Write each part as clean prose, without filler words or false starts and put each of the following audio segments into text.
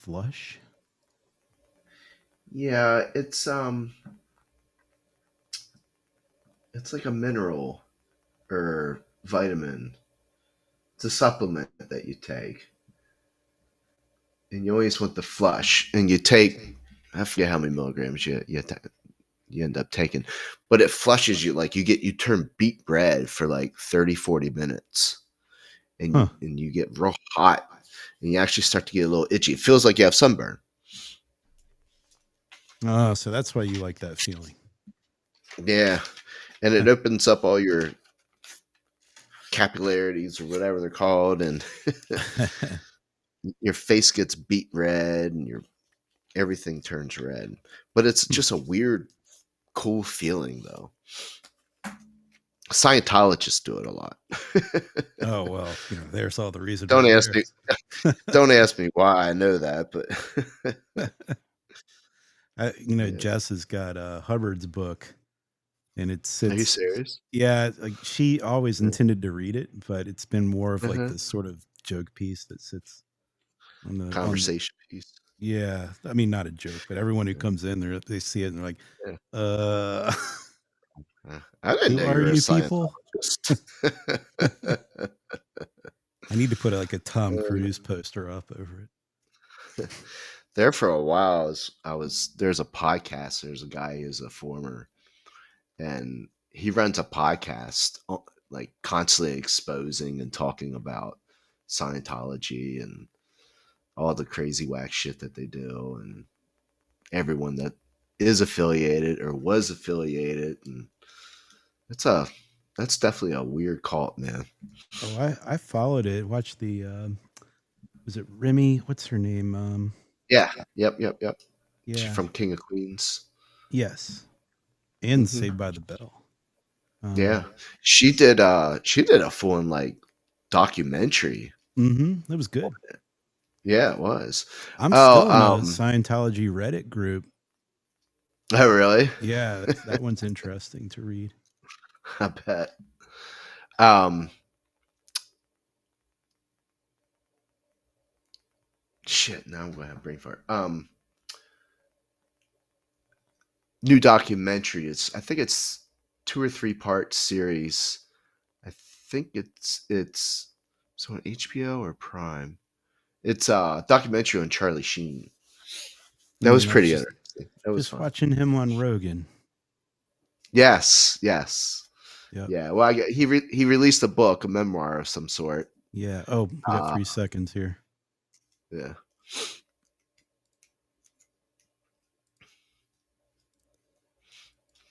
flush? Yeah, it's like a mineral or vitamin. It's a supplement that you take, and you always want the flush. And you take, I forget how many milligrams you end up taking, but it flushes you. Like you turn beet red for like 30, 40 minutes, Huh. and you get real hot, and you actually start to get a little itchy. It feels like you have sunburn. Oh, so that's why you like that feeling. Yeah, and it opens up all your capillarities or whatever they're called, and your face gets beet red, and your everything turns red. But it's just a weird, cool feeling, though. Scientologists do it a lot. Oh, well, there's all the reason don't right ask there. me. Don't ask me why I know that, but yeah. Jess has got Hubbard's book, and it Are you sits. serious? Yeah, like she always Yeah. intended to read it, but it's been more of like Uh-huh. this sort of joke piece that sits on the. Conversation piece. Yeah, I mean, not a joke, but everyone who comes in there, they see it and they're like, Yeah. uh, I didn't who know are you were a you people? Scientologist. I need to put like a Tom Cruise poster up over There for a while, there's a podcast. There's a guy who's a former, and he runs a podcast, like constantly exposing and talking about Scientology and all the crazy whack shit that they do, and everyone that is affiliated or was affiliated, and it's a that's definitely a weird cult, man. Oh, I followed it. Watched the was it Remy? What's her name? Yeah, yep. She's Yeah, from King of Queens. yes, and Saved Hmm. by the Bell. Yeah, Um, she did a full like documentary. it was good. Yeah, it was. I'm Oh, still in a Scientology Reddit group. oh, really? Yeah, that one's interesting to read. I bet. Um, shit. Now I'm gonna have brain fart. New documentary. I think it's 2 or 3 part series. I think it's so on HBO or Prime. It's a documentary on Charlie Sheen. That was I was pretty just interesting. That was fun. watching him on Rogan. Yes. Yep. Yeah. Well, he released a book, a memoir of some sort. Yeah. Oh, we got Uh, 3 seconds here. yeah.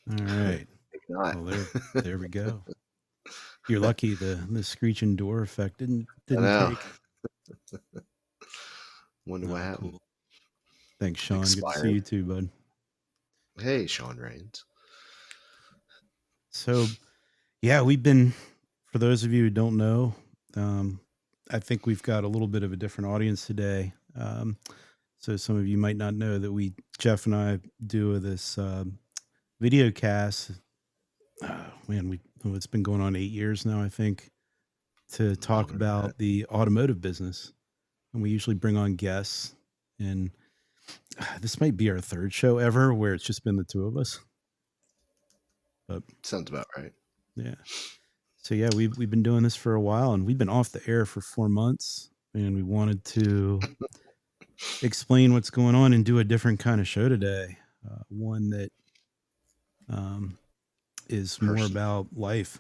All right. Maybe not. Well, there we go. You're lucky the screeching door effect I didn't know. take. Wonder what Oh, happened. cool. Thanks, Sean. Good to see Expired. you too, bud. Hey, Sean Rains. So, yeah, we've been, for those of you who don't know, um, I think we've got a little bit of a different audience today. So some of you might not know that Jeff and I do this video cast. Man, it's been going on 8 years now, I think, to talk Longer than that. about the automotive business. And we usually bring on guests. And this might be our third show ever where it's just been the two of us. But Sounds about right. yeah. So yeah, we've been doing this for a while, and we've been off the air for 4 months, and we wanted to explain what's going on and do a different kind of show today. One that is more Personal. about life.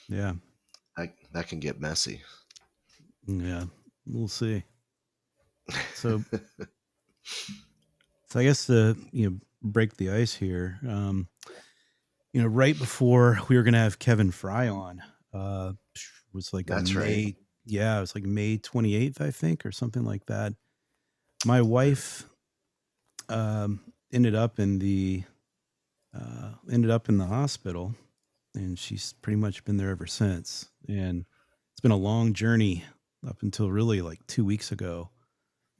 Yeah. That can get messy. Yeah. We'll see. So I guess to break the ice here, right before we were gonna have Kevin Fry on, was like a That's right. May. Yeah, it was like May 28th, I think, or something like that. My wife ended up in the hospital, and she's pretty much been there ever since. And it's been a long journey up until really like 2 weeks ago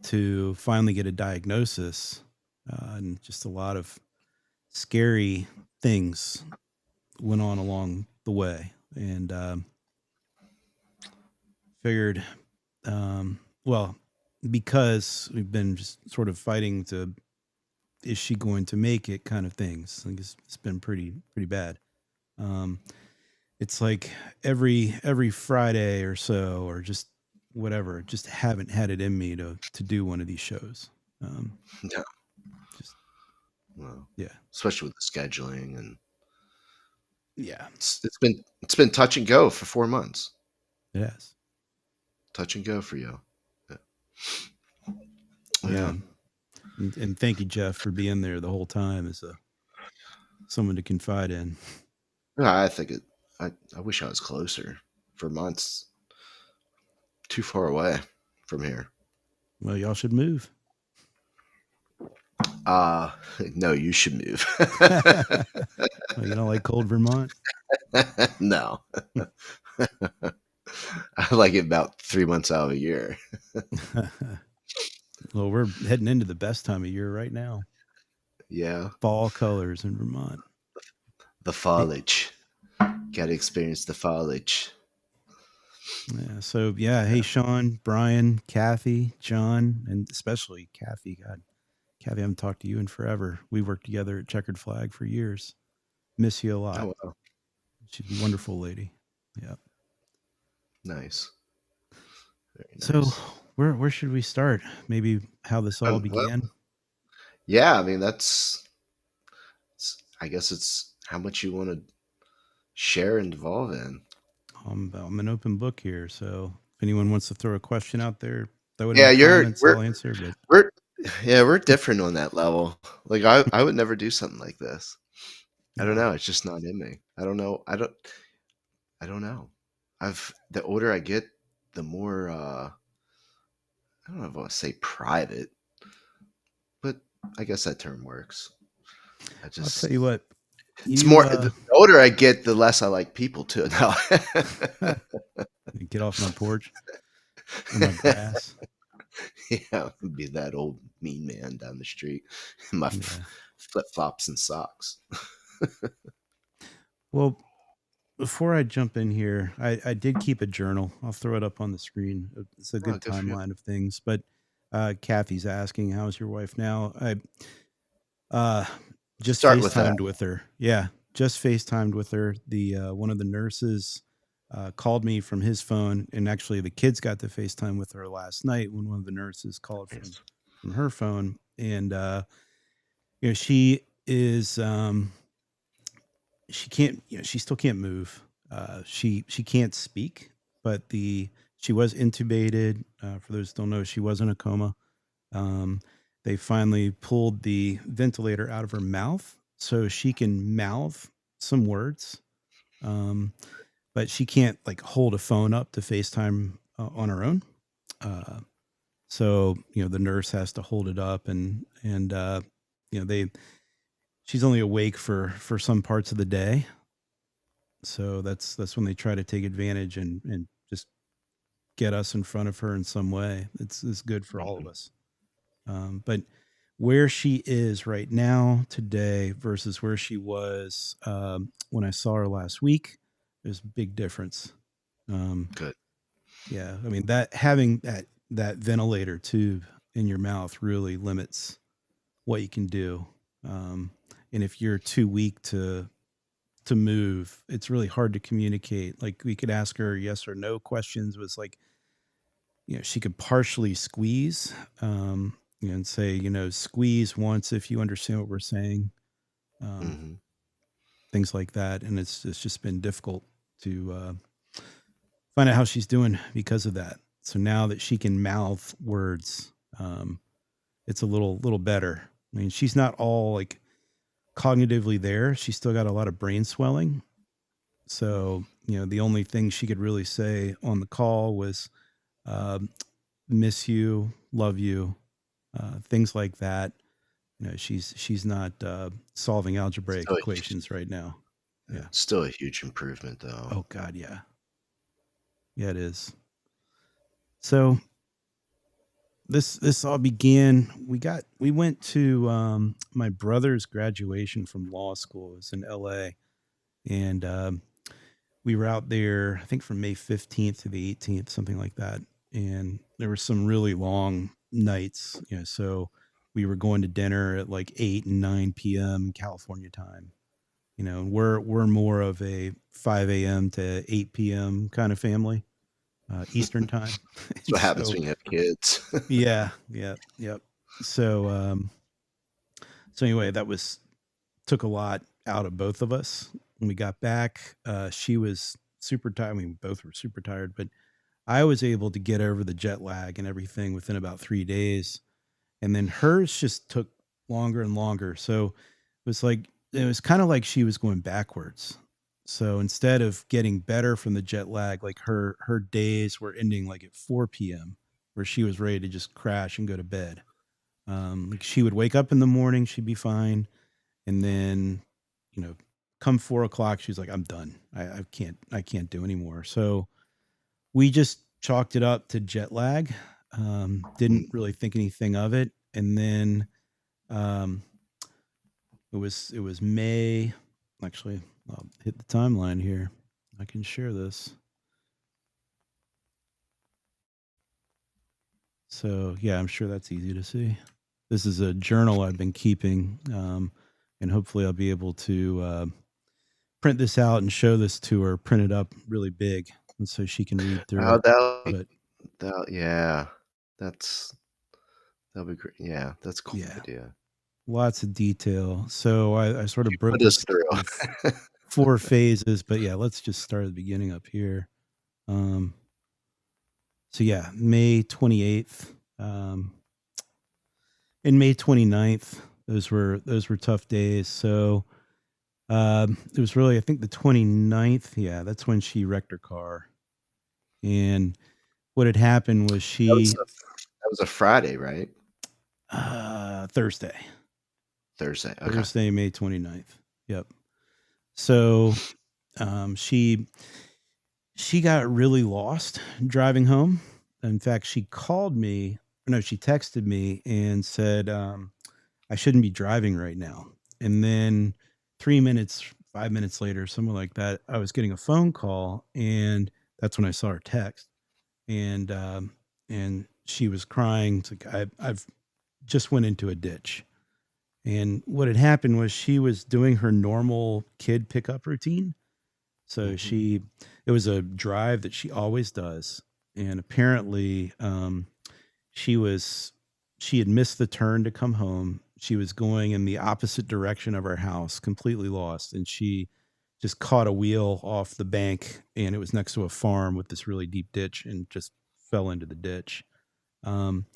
to finally get a diagnosis, and just a lot of scary things went on along the way. And figured, well, because we've been just sort of fighting to, is she going to make it kind of things. Like it's been pretty bad. Um, it's like every Friday or so, or just whatever, just haven't had it in me to do one of these shows. Yeah. Just Well, yeah, especially with the scheduling, and yeah, it's been touch and go for 4 months. it has. Touch and go for you. Yeah. Yeah, Yeah. and thank you, Jeff, for being there the whole time as someone to confide in. Yeah, I think it. I wish I was closer. For months, too far away from here. Well, y'all should move. Uh no, you should move. Well, you don't like cold Vermont? No. I like it about 3 months out of a year. Well, we're heading into the best time of year right now. Yeah. Fall colors in Vermont. The Hey, foliage. Gotta experience the foliage. yeah. So yeah. Hey, Sean, Brian, Kathy, John, and especially Kathy. God, Kathy, I haven't talked to you in forever. We worked together at Checkered Flag for years. Miss you a lot. Oh wow. She's a wonderful lady. Yeah. Nice. Very So nice. where should we start? Maybe how this all Well, began. yeah, I mean I guess it's how much you want to share and devolve in. I'm an open book here, so if anyone wants to throw a question out there, throw it in Yeah, the you're comments. I'll answer. But we're yeah, we're different on that level. Like I would never do something like this. I don't yeah, know. It's just not in me. I don't know. I don't know. The older I get, the more I don't know if I want to say private, but I guess that term works. I I'll just tell you what. it's You more the older I get, the less I like people too. No. get off my porch or my grass. Yeah, be that old mean man down the street in my Yeah. flip flops and socks. Well, before I jump in here, I did keep a journal. I'll throw it up on the screen. It's a Oh, good good for you. timeline of things. But Kathy's asking, "How's your wife now?" I uh, just Start with that. FaceTimed with her. Yeah, just FaceTimed with her. The one of the nurses called me from his phone, and actually the kids got to FaceTime with her last night when one of the nurses called Nice. from her phone, and she is she can't, she still can't move. She can't speak, but she was intubated. For those who don't know, she was in a coma. Um, they finally pulled the ventilator out of her mouth so she can mouth some words. Um, but she can't like hold a phone up to FaceTime on her own. Uh, so the nurse has to hold it up, and they she's only awake for some parts of the day. So that's when they try to take advantage and just get us in front of her in some way. It's good for all of Mhm. us. But where she is right now today versus where she was when I saw her last week, there's a big difference. Um, Good. yeah, I mean that having that ventilator tube in your mouth really limits what you can do. And if you're too weak to move, it's really hard to communicate. Like we could ask her yes or no questions. Was like, she could partially squeeze, and say, squeeze once if you understand what we're saying, um, Hmm. things like that. And it's just been difficult to find out how she's doing because of that. So now that she can mouth words, it's a little better. I mean, she's not all like cognitively there. She's still got a lot of brain swelling. So, the only thing she could really say on the call was, um, miss you, love you, things like that. She's not solving algebraic Still, equations right now. Yeah. still a huge improvement, though. Oh God, yeah. Yeah, it is. So this all began. We went to my brother's graduation from law school. It was in L.A. and we were out there, I think from May 15th to the 18th, something like that. And there were some really long nights. So we were going to dinner at like 8 and 9 p.m. California time. We're more of a 5 a.m. to 8 p.m. kind of family, Eastern time. That's And what happens so, when you have kids. yeah, yeah, yep. So, so anyway, that took a lot out of both of us. When we got back, she was super tired. I mean, both were super tired, but I was able to get over the jet lag and everything within about 3 days. And then hers just took longer and longer. So it was kind of like she was going backwards. So instead of getting better from the jet lag, like her days were ending like at 4 p.m., where she was ready to just crash and go to bed. Like she would wake up in the morning, she'd be fine, and then, you know, come 4 o'clock, she's like, "I'm done. I can't do anymore." So we just chalked it up to jet lag. Didn't really think anything of it, and then um, it was May. Actually, I'll hit the timeline here. I can share this. So yeah, I'm sure that's easy to see. This is a journal I've been keeping, and hopefully I'll be able to print this out and show this to her, print it up really big, and so she can read through Oh, it. But yeah, that's that'll be great. Yeah, that's a cool yeah, idea. lots of detail. So I sort of broke Put us this through. into four phases, but yeah, let's just start at the beginning up here. Um, so yeah, May 28th, and May 29th, those were tough days. So it was really, I think, the 29th. Yeah, that's when she wrecked her car. And what had happened was That was a Friday, right? Thursday, Thursday. Okay. Thursday, May 29th. Yep. So she got really lost driving home. In fact, she called me. No, she texted me and said, I shouldn't be driving right now. And then 3 minutes, 5 minutes later, something like that, I was getting a phone call, and that's when I saw her text. And she was crying. It's like, I've just went into a ditch. And what had happened was she was doing her normal kid pickup routine. So Mhm. it was a drive that she always does. And apparently, she was, she had missed the turn to come home. She was going in the opposite direction of our house, completely lost. And she just caught a wheel off the bank, and it was next to a farm with this really deep ditch, and just fell into the ditch. Um,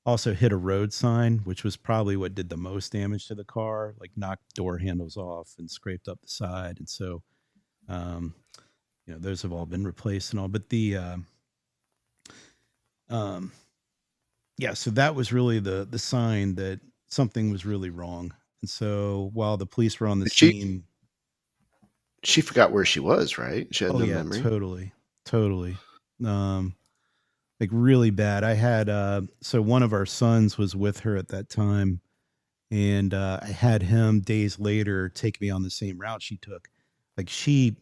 Also hit a road sign, which was probably what did the most damage to the car, like knocked door handles off and scraped up the side. And so, um, those have all been replaced and all. But um, yeah, so that was really the sign that something was really wrong. And so while the police were on the But she scene, she forgot where she was, right? She had oh no yeah, memory. totally, totally, like really bad. I had so one of our sons was with her at that time, and I had him days later take me on the same route she took. Like she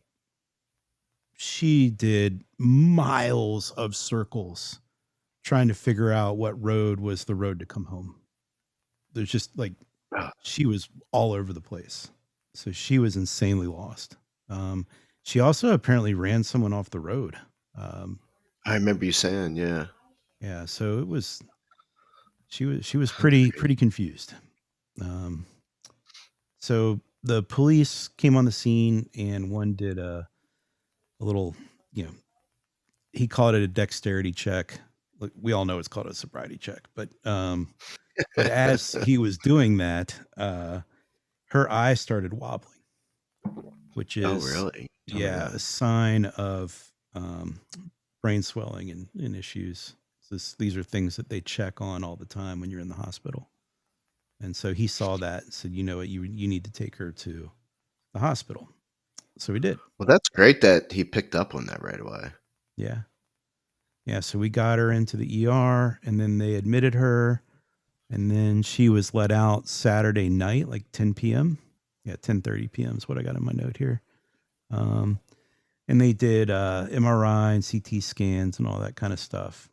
did miles of circles trying to figure out what road was the road to come home. There's just like Ah, she was all over the place. So she was insanely lost. Um, she also apparently ran someone off the road. Um, I remember you saying, yeah. yeah, so she was That's pretty crazy. confused. Um, so the police came on the scene, and one did a little, you know, he called it a dexterity check. Like, we all know it's called a sobriety check, but as he was doing that, her eye started wobbling, which Oh, is, really? Tell me yeah, that. a sign of brain swelling and issues. These are things that they check on all the time when you're in the hospital. And so he saw that and said, you know what, you need to take her to the hospital. So we did. Well, that's great that he picked up on that right away. Yeah. Yeah. So we got her into the ER, and then they admitted her, and then she was let out Saturday night, like 10 p.m. Yeah, 10:30 p.m. is what I got in my note here. Um, and they did MRI and CT scans and all that kind of stuff.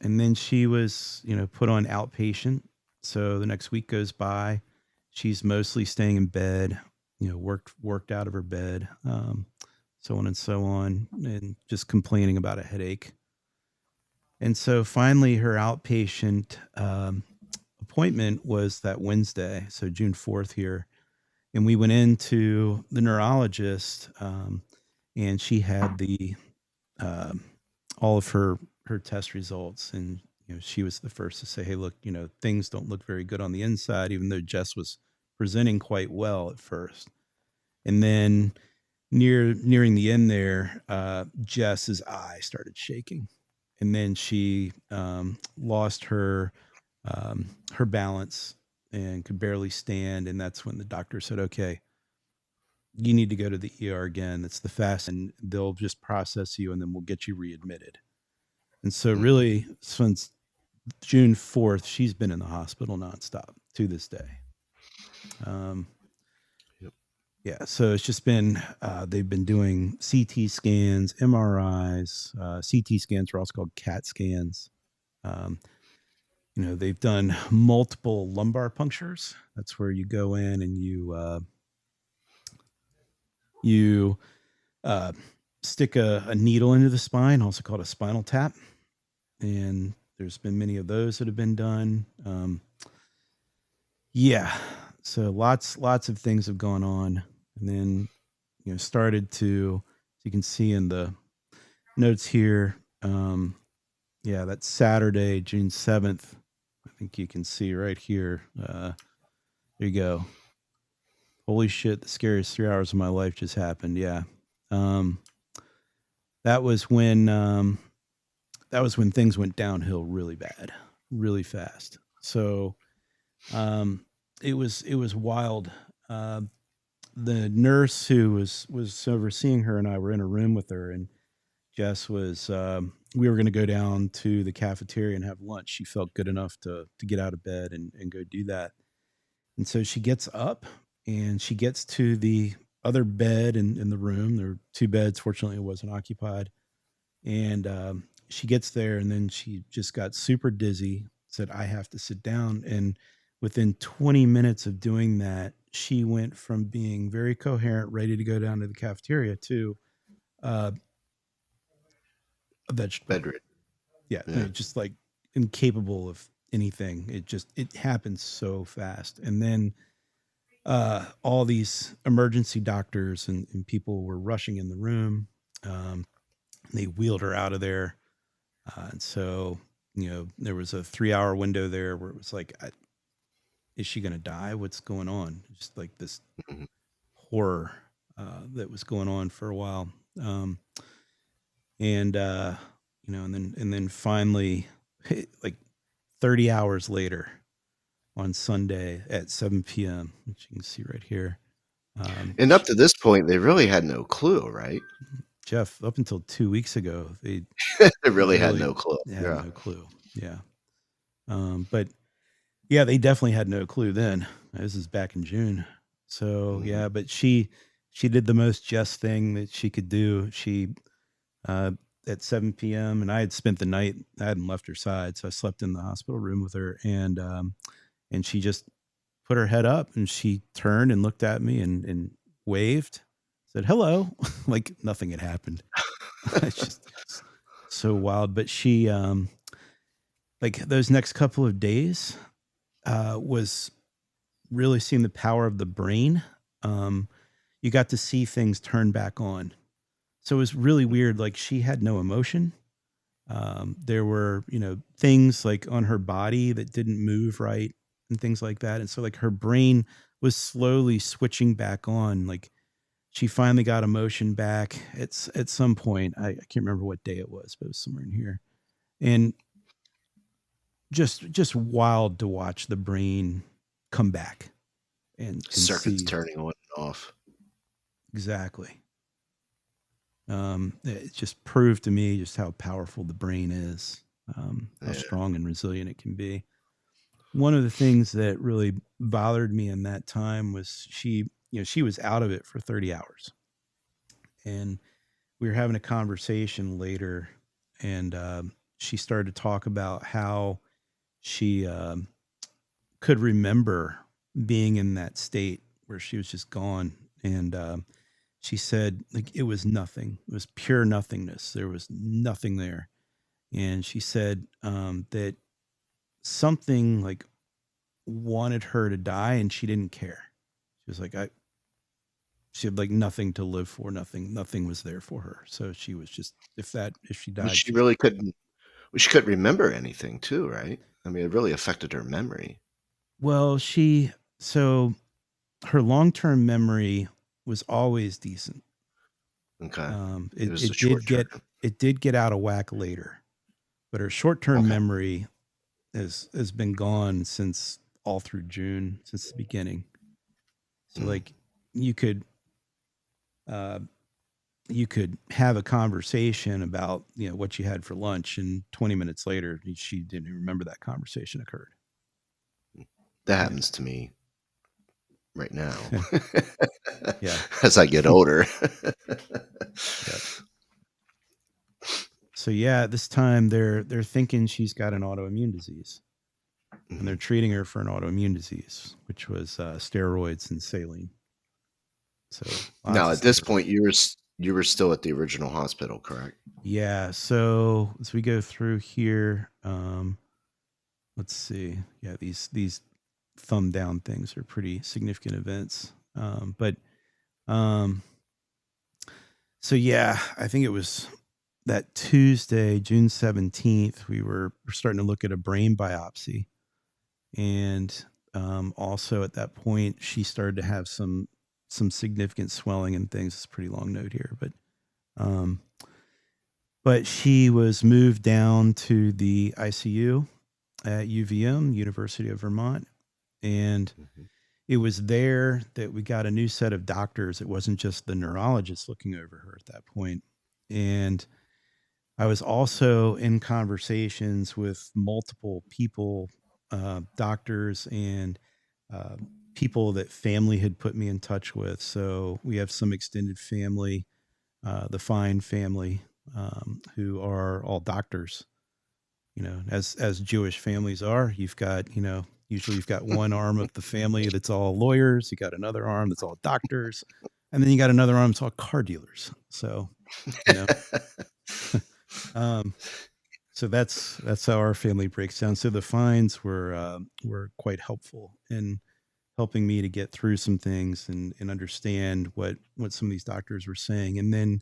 And then she was, put on outpatient. So the next week goes by. She's mostly staying in bed, worked out of her bed, so on and so on, and just complaining about a headache. And so finally, her outpatient appointment was that Wednesday, so June 4th here. And we went into the neurologist, and she had um all of her test results, and she was the first to say, "Hey, look, things don't look very good on the inside," even though Jess was presenting quite well at first. And then nearing the end there, Jess's eye started shaking, and then she lost her balance and could barely stand. And that's when the doctor said, "Okay, you need to go to the ER again. It's the fast, and they'll just process you, and then we'll get you readmitted." And so, Mhm. really, since June 4th, she's been in the hospital nonstop to this day. Um, Yep. yeah, so it's just been, they've been doing CT scans, MRIs. CT scans are also called CAT scans. Um, they've done multiple lumbar punctures. That's where you go in and you uh, stick a needle into the spine, also called a spinal tap. And there's been many of those that have been done. Yeah. So lots of things have gone on. And then, started to, as you can see in the notes here, yeah, that's Saturday, June 7th. I think you can see right here. There you go. Holy shit, the scariest 3 hours of my life just happened. Yeah. Um, that was when things went downhill really bad, really fast. So um, it was wild. Uh, the nurse who was overseeing her and I were in a room with her, and Jess was. We were going to go down to the cafeteria and have lunch. She felt good enough to get out of bed and go do that. And so she gets up and she gets to the other bed in the room. There were two beds. Fortunately, it wasn't occupied. And she gets there, and then she just got super dizzy, said, "I have to sit down." And within 20 minutes of doing that, she went from being very coherent, ready to go down to the cafeteria, to uh, a vegetable. Bedridden. Yeah, I Yeah. mean, just like incapable of anything. It happened so fast. And then all these emergency doctors and people were rushing in the room. Um, they wheeled her out of there. And so, there was a 3 hour window there where it was like, is she going to die? What's going on? Just like this Mhm. horror that was going on for a while. Um, and, and then finally, like 30 hours later on Sunday at 7 p.m., which you can see right here. And up to this point, they really had no clue, right? Jeff, up until 2 weeks ago, they They really had really no clue. had Yeah. no clue. Yeah. But yeah, they definitely had no clue then. This is back in June. So Mhm. yeah, but she did the most just thing that she could do. She uh at 7 p.m. and I had spent the night, I hadn't left her side, so I slept in the hospital room with her, and she just put her head up and she turned and looked at me and waved, said hello, like nothing had happened. It's just so wild. But she like those next couple of days was really seeing the power of the brain. Um, you got to see things turn back on. So it was really weird. Like she had no emotion. There were, things like on her body that didn't move right and things like that. And so like her brain was slowly switching back on. Like she finally got emotion back. It's at some point. I can't remember what day it was, but it was somewhere in here. And just wild to watch the brain come back and Circuits see turning on and off. exactly. It just proved to me just how powerful the brain is, how Yeah. strong and resilient it can be. One of the things that really bothered me in that time was she was out of it for 30 hours, and we were having a conversation later, and she started to talk about how she could remember being in that state where she was just gone. And she said, like, it was nothing. It was pure nothingness. There was nothing there. And she said that something like wanted her to die and she didn't care. She was like, she had like nothing to live for. Nothing was there for her. So she was just, if she But died, she she, really couldn't well, she couldn't remember anything too, right? I mean, it really affected her memory. well, so her long-term memory was always decent. Okay. It It, was the it short did get, term. it did get out of whack later, but her short-term Okay. memory has been gone since all through June, since the beginning. So Mm. like you could, uh, you could have a conversation about, what you had for lunch, and 20 minutes later she didn't even remember that conversation occurred. That Yeah. happens to me right now Yeah. as I get older. Yeah. So yeah, this time they're thinking she's got an autoimmune disease, and they're Mhm. treating her for an autoimmune disease, which was steroids and saline. So lots Now, of at this steroids. point, you were still at the original hospital, correct? Yeah. So as we go through here, let's see. Yeah, these thumb down things are pretty significant events. But um, so yeah, I think it was that Tuesday, June 17th. We're starting to look at a brain biopsy, and also at that point, she started to have some significant swelling and things. It's a pretty long note here, um, but she was moved down to the ICU at UVM, University of Vermont, and Mhm. it was there that we got a new set of doctors. It wasn't just the neurologist looking over her at that point. And I was also in conversations with multiple people, doctors and uh, people that family had put me in touch with. So we have some extended family, the Fine family, who are all doctors. As Jewish families are, you've got, usually you've got one arm of the family that's all lawyers, you got another arm that's all doctors, and then you got another arm that's all car dealers. So, you know, um, so that's how our family breaks down. So the fines were quite helpful in helping me to get through some things and understand what some of these doctors were saying. And then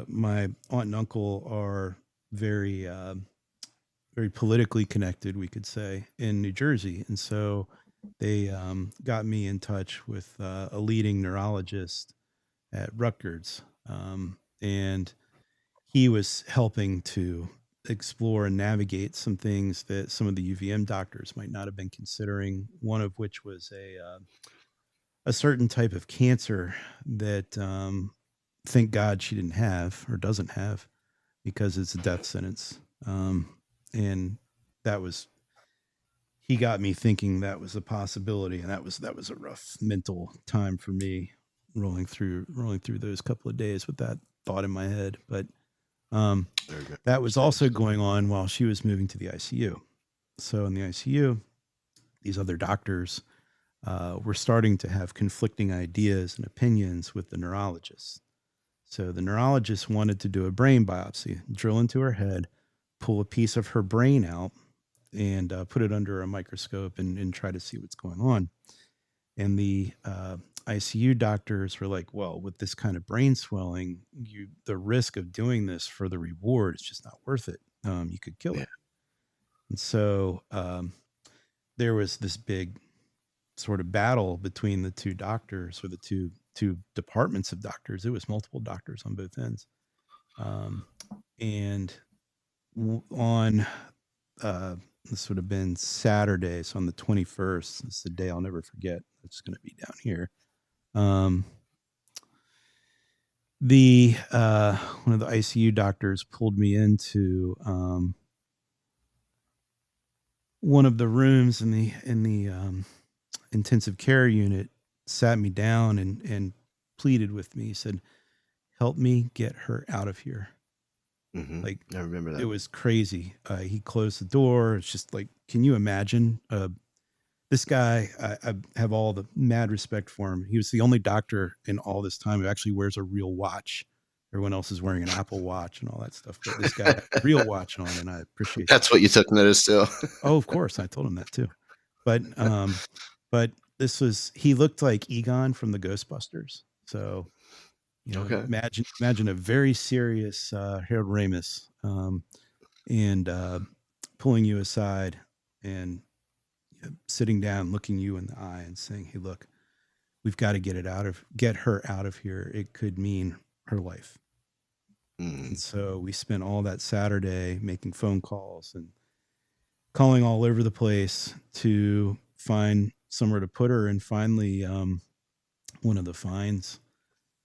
my aunt and uncle are very very politically connected, we could say, in New Jersey. And so they got me in touch with a leading neurologist at Rutgers. And he was helping to explore and navigate some things that some of the UVM doctors might not have been considering, one of which was a certain type of cancer that thank God she didn't have or doesn't have, because it's a death sentence. And that was he got me thinking that was a possibility, and that was a rough mental time for me, rolling through those couple of days with that thought in my head. But um, Very good. that was Understand. also going on while she was moving to the ICU. So in the ICU, these other doctors were starting to have conflicting ideas and opinions with the neurologist. So the neurologist wanted to do a brain biopsy, drill into her head, pull a piece of her brain out, and put it under a microscope and try to see what's going on. And the ICU doctors were like, "Well, with this kind of brain swelling, the risk of doing this for the reward is just not worth it. You could kill Yeah. her." And so there was this big sort of battle between the two doctors, or the two departments of doctors. It was multiple doctors on both ends. Um, and on this would have been Saturday, so on the 21st, this is the day I'll never forget. It's going to be down here. Um, the One of the ICU doctors pulled me into one of the rooms in the intensive care unit, sat me down and pleaded with me. He said, "Help me get her out of here." Mhm. Like, I remember it that. was crazy. He closed the door. It's just like, can you imagine? This guy, I have all the mad respect for him. He was the only doctor in all this time who actually wears a real watch. Everyone else is wearing an Apple Watch and all that stuff, but this guy had a real watch on, and I appreciate that. That's what you took notice to? Oh, of course, I told him that too. But but this was he looked like Egon from the Ghostbusters. So, Okay. imagine a very serious Harold Ramis, and pulling you aside and sitting down, looking you in the eye, and saying, "Hey, look, we've got to get her out of here. It could mean her life." And Mm. so we spent all that Saturday making phone calls and calling all over the place to find somewhere to put her. And finally, one of the finds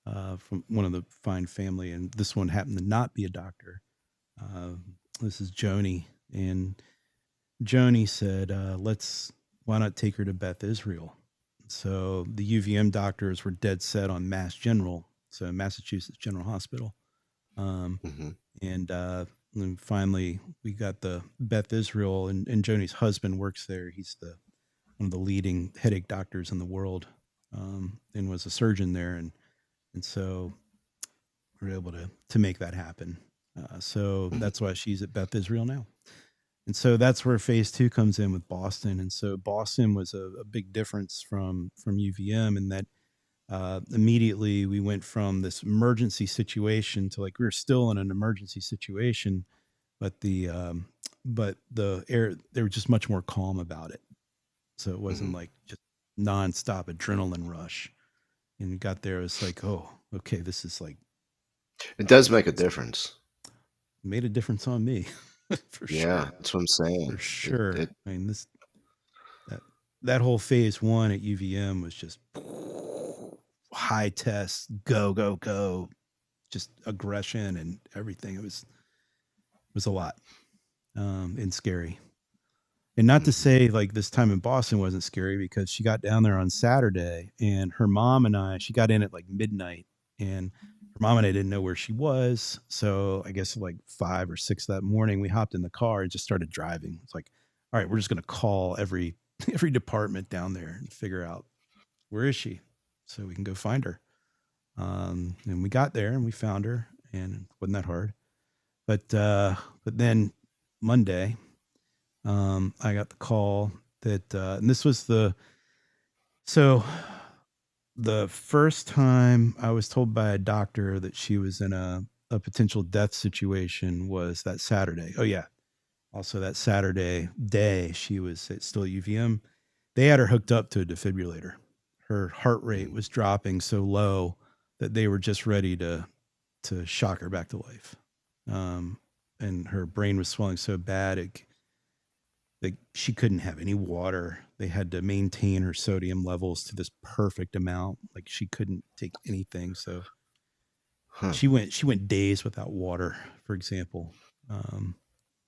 from one of the fine family, and this one happened to not be a doctor. Uh, this is Joni, and Joni said, "Let's why not take her to Beth Israel?" So the UVM doctors were dead set on Mass General, so Massachusetts General Hospital. Um, Mhm. and finally, we got the Beth Israel, and Joni's husband works there. He's the one of the leading headache doctors in the world, and was a surgeon there, and so we are able to make that happen. So Mhm. that's why she's at Beth Israel now. And so that's where phase two comes in with Boston. And so Boston was a big difference from UVM in that immediately we went from this emergency situation to like we were still in an emergency situation, but the air they were just much more calm about it. So it wasn't Mhm. like just nonstop adrenaline rush. And we got there, it's like, oh, okay, this is like It does make a difference. made a difference on me for Yeah, sure, that's what I'm for saying. sure. It I mean, this that that whole phase one at UVM was just high test, go go go, just aggression and everything. It was a lot, and scary. And not to Mhm. say like this time in Boston wasn't scary because she got down there on Saturday and her mom and she got in at like midnight, and her mom and I didn't know where she was. So I guess like 5 or 6 that morning, we hopped in the car and just started driving. It's like, all right, we're just going to call every, every department down there and figure out where is she so we can go find her. And we got there and we found her, and it wasn't that hard. But then Monday, I got the call that, and this was so the first time I was told by a doctor that she was in a potential death situation was that Saturday. Oh yeah. Also that Saturday day, she was at still UVM. They had her hooked up to a defibrillator. Her heart rate Mhm. was dropping so low that they were just ready to shock her back to life. Um, and her brain was swelling so bad like she couldn't have any water. They had to maintain her sodium levels to this perfect amount. Like she couldn't take anything. So Huh. she went days without water, for example. Um,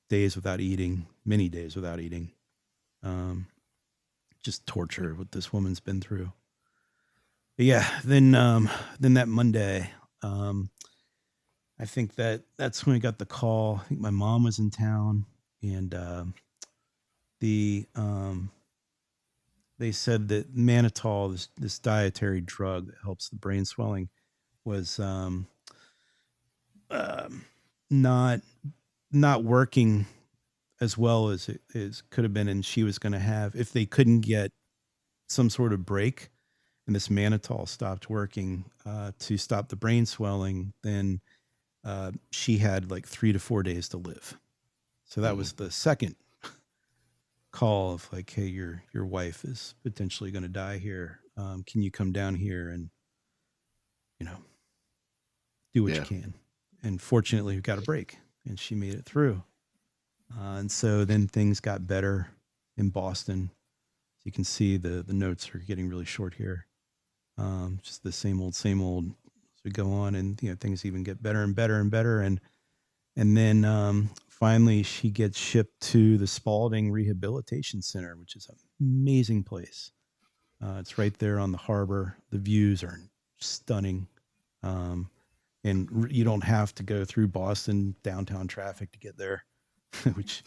days without eating, many days without eating. Um, just torture what this woman's been through. But yeah, then that Monday, um, I think that's when we got the call. I think my mom was in town, and the they said that mannitol, this dietary drug that helps the brain swelling, was um, not not working as well as it is could have been, and she was going to have if they couldn't get some sort of break and this mannitol stopped working to stop the brain swelling, then she had like 3 to 4 days to live. So that Mhm. was the second call of like, hey, your wife is potentially going to die here. Can you come down here and you know do what you Yeah. can? And fortunately, we got a break, and she made it through. And so then things got better in Boston. So you can see the notes are getting really short here. Just the same old as we go on, and things even get better and better and better, and then finally she gets shipped to the Spalding Rehabilitation Center, which is an amazing place. It's right there on the harbor. The views are stunning. Um, and you don't have to go through Boston downtown traffic to get there, which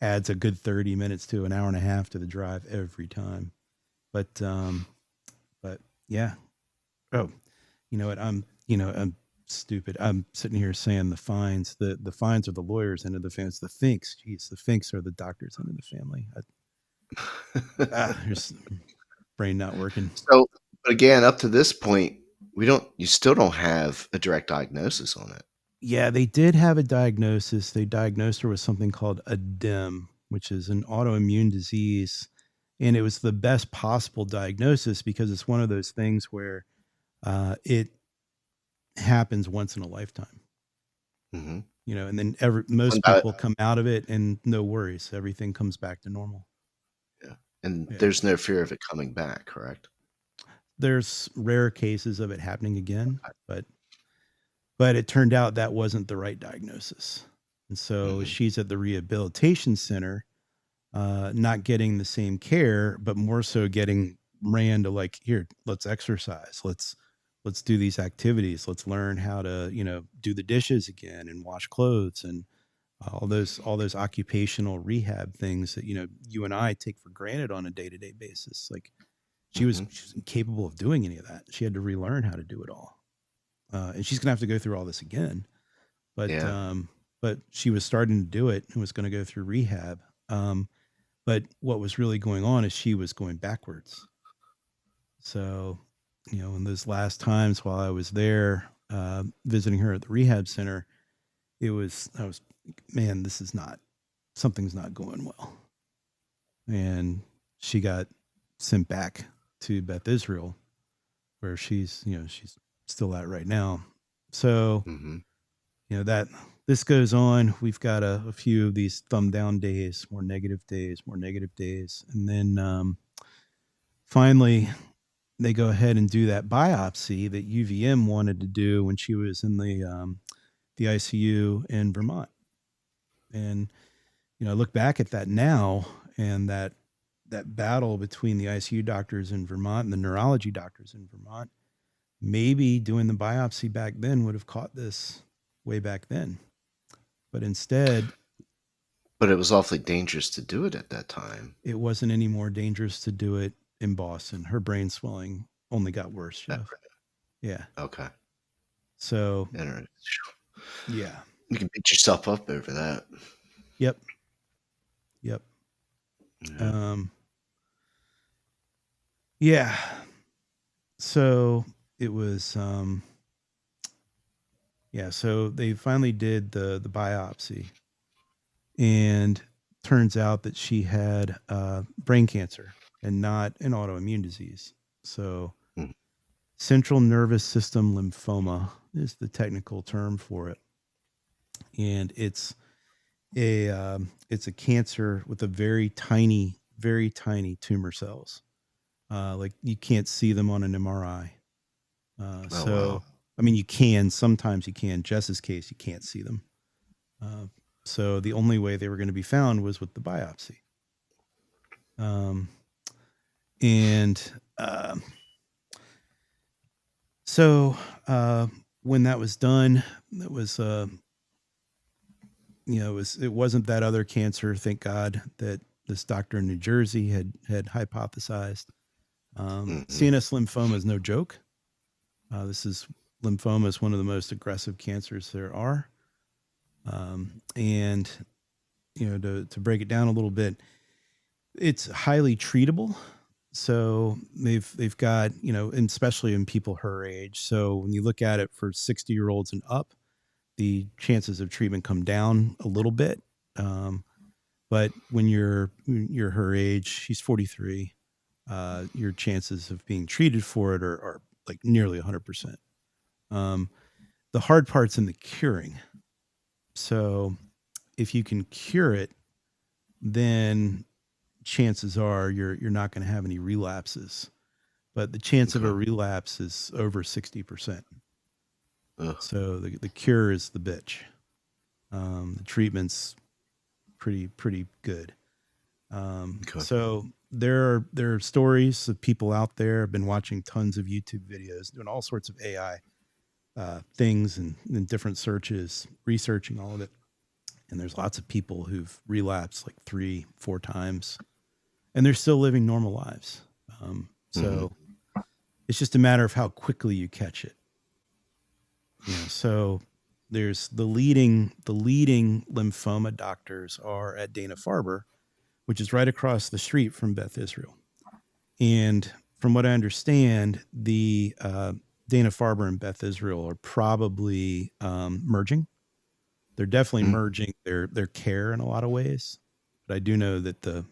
adds a good 30 minutes to an hour and a half to the drive every time. But but yeah. Oh, you know what? I'm stupid. I'm sitting here saying the fines. The fines are the lawyers' end of the family. It's the Finks. Jeez, the Finks are the doctors' end of the family. There's brain not working. So, but again, up to this point, you still don't have a direct diagnosis on it. Yeah, they did have a diagnosis. They diagnosed her with something called a DIM, which is an autoimmune disease. And it was the best possible diagnosis because it's one of those things where it happens once in a lifetime, Mm-hmm. and then most people come out of it and no worries. Everything comes back to normal. Yeah. And Yeah. there's no fear of it coming back, correct? There's rare cases of it happening again, but it turned out that wasn't the right diagnosis. And so she's at the rehabilitation center, not getting the same care, but more so getting ran to like, here, let's exercise. Let's do these activities. Let's learn how to, do the dishes again and wash clothes and all those occupational rehab things that, you and I take for granted on a day-to-day basis. Like she was incapable of doing any of that. She had to relearn how to do it all. And she's gonna have to go through all this again. But but she was starting to do it and was going to go through rehab. But what was really going on is she was going backwards. So, in those last times while I was there visiting her at the rehab center, I was, man, something's not going well. And she got sent back to Beth Israel, where she's still at right now. So, that this goes on. We've got a few of these thumb down days, more negative days. And then finally, they go ahead and do that biopsy that UVM wanted to do when she was in the ICU in Vermont. And, I look back at that now and that battle between the ICU doctors in Vermont and the neurology doctors in Vermont, maybe doing the biopsy back then would have caught this way back then. But instead, but it was awfully dangerous to do it at that time. It wasn't any more dangerous to do it in Boston. Her brain swelling only got worse, Jeff. Yeah. Okay. So, yeah. You can beat yourself up over that. Yep. Yeah. Yeah. So it was, so they finally did the biopsy and turns out that she had brain cancer and not an autoimmune disease. So central nervous system lymphoma is the technical term for it. And it's a cancer with a very tiny tumor cells. Like you can't see them on an MRI. Wow. I mean, sometimes you can. Jess's case, you can't see them. So the only way they were going to be found was with the biopsy. So when that was done, it was, it wasn't that other cancer, thank God, that this doctor in New Jersey had hypothesized. CNS lymphoma is no joke. Lymphoma is one of the most aggressive cancers there are. And, to break it down a little bit, it's highly treatable. So they've got, and especially in people her age. So when you look at it for 60-year-olds and up, the chances of treatment come down a little bit. But when you're her age, she's 43, your chances of being treated for it are like nearly 100%. The hard part's in the curing. So if you can cure it, then chances are you're not going to have any relapses, but the chance of a relapse is over 60%. So the cure is the bitch. The treatment's pretty good. So there are stories of people out there. I've been watching tons of YouTube videos doing all sorts of AI things and different searches, researching all of it. And there's lots of people who've relapsed like 3, 4 times, and they're still living normal lives. Mm-hmm. So it's just a matter of how quickly you catch it. So there's the leading lymphoma doctors are at Dana-Farber, which is right across the street from Beth Israel. And from what I understand, the Dana-Farber and Beth Israel are probably merging. They're definitely Mm-hmm. merging their care in a lot of ways. But I do know that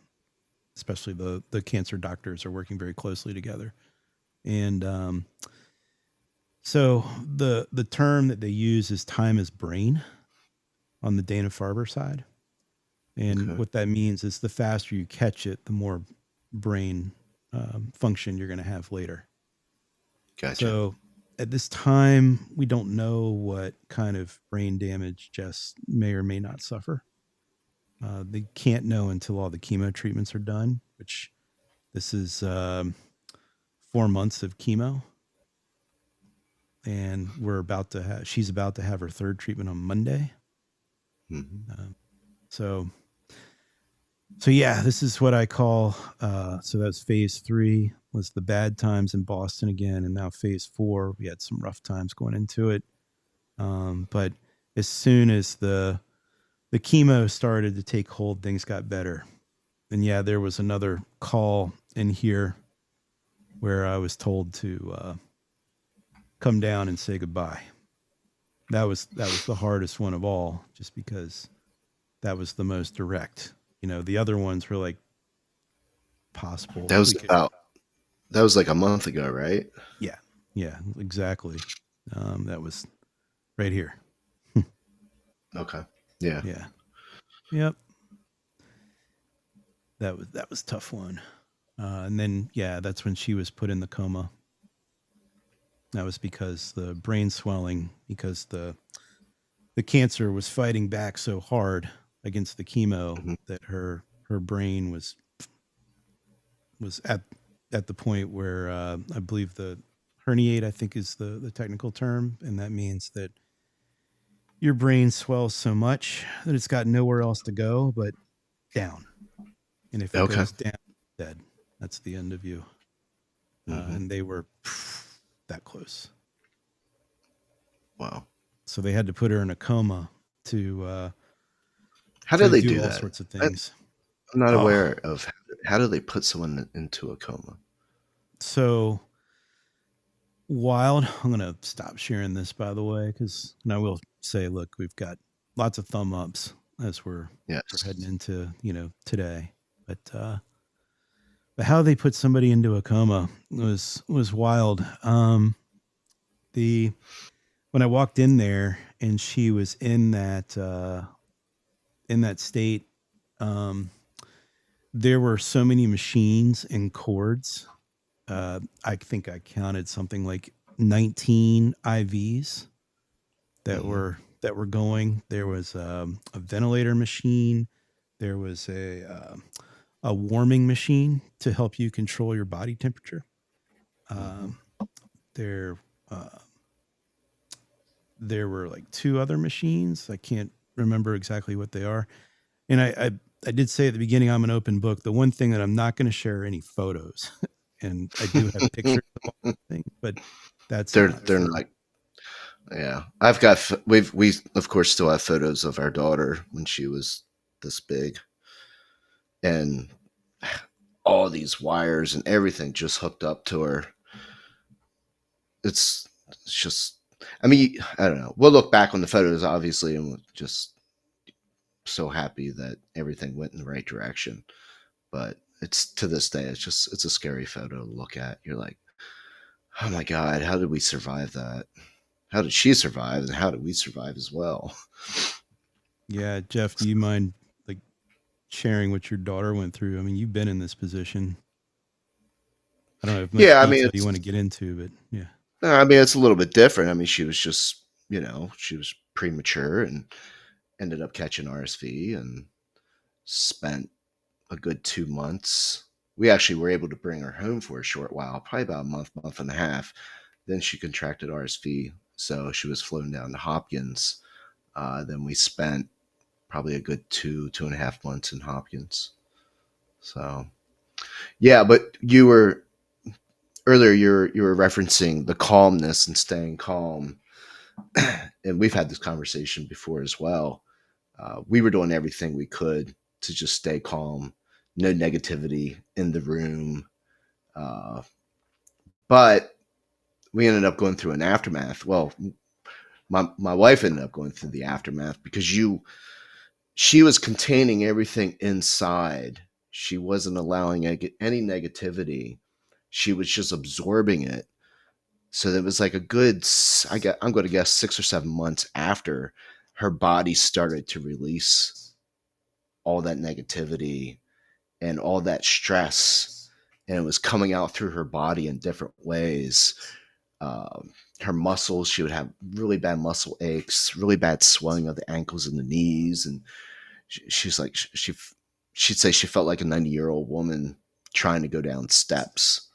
especially the cancer doctors are working very closely together. And so the term that they use is time is brain on the Dana-Farber side. And Okay. what that means is the faster you catch it, the more brain function you're going to have later. Gotcha. So at this time, we don't know what kind of brain damage Jess may or may not suffer. They can't know until all the chemo treatments are done, which this is 4 months of chemo. And she's about to have her third treatment on Monday. Mm-hmm. So So yeah, this is what I call. So that's phase 3 was the bad times in Boston again, and now phase 4 we had some rough times going into it. But as soon as the chemo started to take hold, things got better. And yeah, there was another call in here where I was told to come down and say goodbye. That was the hardest one of all, just because that was the most direct. The other ones were like possible. That We was could. about that was like a month ago, right? Yeah. Yeah, exactly. That was right here. Okay. Yeah. Yeah. Yep. That was a tough one. And then yeah, that's when she was put in the coma. That was because the brain swelling, because the cancer was fighting back so hard against the chemo Mm-hmm. that her brain was at the point where I believe the herniate, I think, is the technical term, and that means that your brain swells so much that it's got nowhere else to go but down. And if it Okay. goes down, dead. That's the end of you. Mm-hmm. And they were that close. Wow. So they had to put her in a coma to How do to they do do all that? sorts of I'm things. not aware Oh, of how do they put someone into a coma. so wild. I'm gonna stop sharing this, by the way, because and I will say, look, we've got lots of thumb ups as we're heading Yes. into today, but how they put somebody into a coma was wild. The When I walked in there and she was in that state, um, there were so many machines and cords. I think I counted something like 19 IVs Mm-hmm. that were going. There was a ventilator machine. There was a warming machine to help you control your body temperature. Mm-hmm. Um, there uh, there were like 2 other machines. I can't remember exactly what they are. And I did say at the beginning, I'm an open book. The one thing that I'm not going to share any photos, and I do have pictures of all the things, but that's not They're for. not. Yeah, I've got. We of course still have photos of our daughter when she was this big, and all these wires and everything just hooked up to her. It's just. I mean, I don't know. We'll look back on the photos, obviously, and we're just so happy that everything went in the right direction. But it's to this day, it's a scary photo to look at. You're like, oh my god, how did we survive that? How did she survive, and how did we survive as well? Yeah, Jeff, do you mind like sharing what your daughter went through? I mean, you've been in this position. I don't know if much Yeah, I mean, detail you want to get into, but yeah. it's a little bit different. I mean, she was just, she was premature and ended up catching RSV and spent a good 2 months. We actually were able to bring her home for a short while, probably about a month, month and a half. Then she contracted RSV So she was flown down to Hopkins. Then we spent probably a good 2.5 months in Hopkins. So yeah, but you were earlier. You were referencing the calmness and staying calm, and we've had this conversation before as well. We were doing everything we could to just stay calm, no negativity in the room. Uh, but we ended up going through an aftermath. Well, my wife ended up going through the aftermath because she was containing everything inside. She wasn't allowing any negativity. She was just absorbing it. So it was like a good, I'm going to guess 6 or 7 months after her body started to release all that negativity and all that stress, and it was coming out through her body in different ways. Her muscles, she would have really bad muscle aches, really bad swelling of the ankles and the knees, and she's like she'd say she felt like a 90-year-old woman trying to go down steps.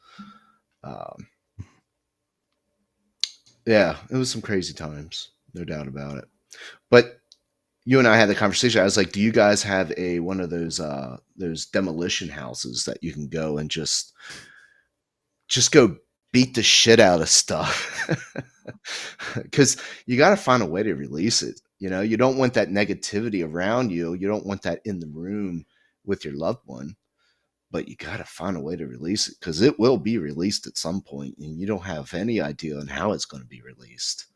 Um, yeah, it was some crazy times, no doubt about it. But you and I had the conversation. I was like, "Do you guys have a one of those demolition houses that you can go and just go beat the shit out of stuff?" Because you got to find a way to release it. You know, you don't want that negativity around you. You don't want that in the room with your loved one. But you got to find a way to release it because it will be released at some point, and you don't have any idea on how it's going to be released.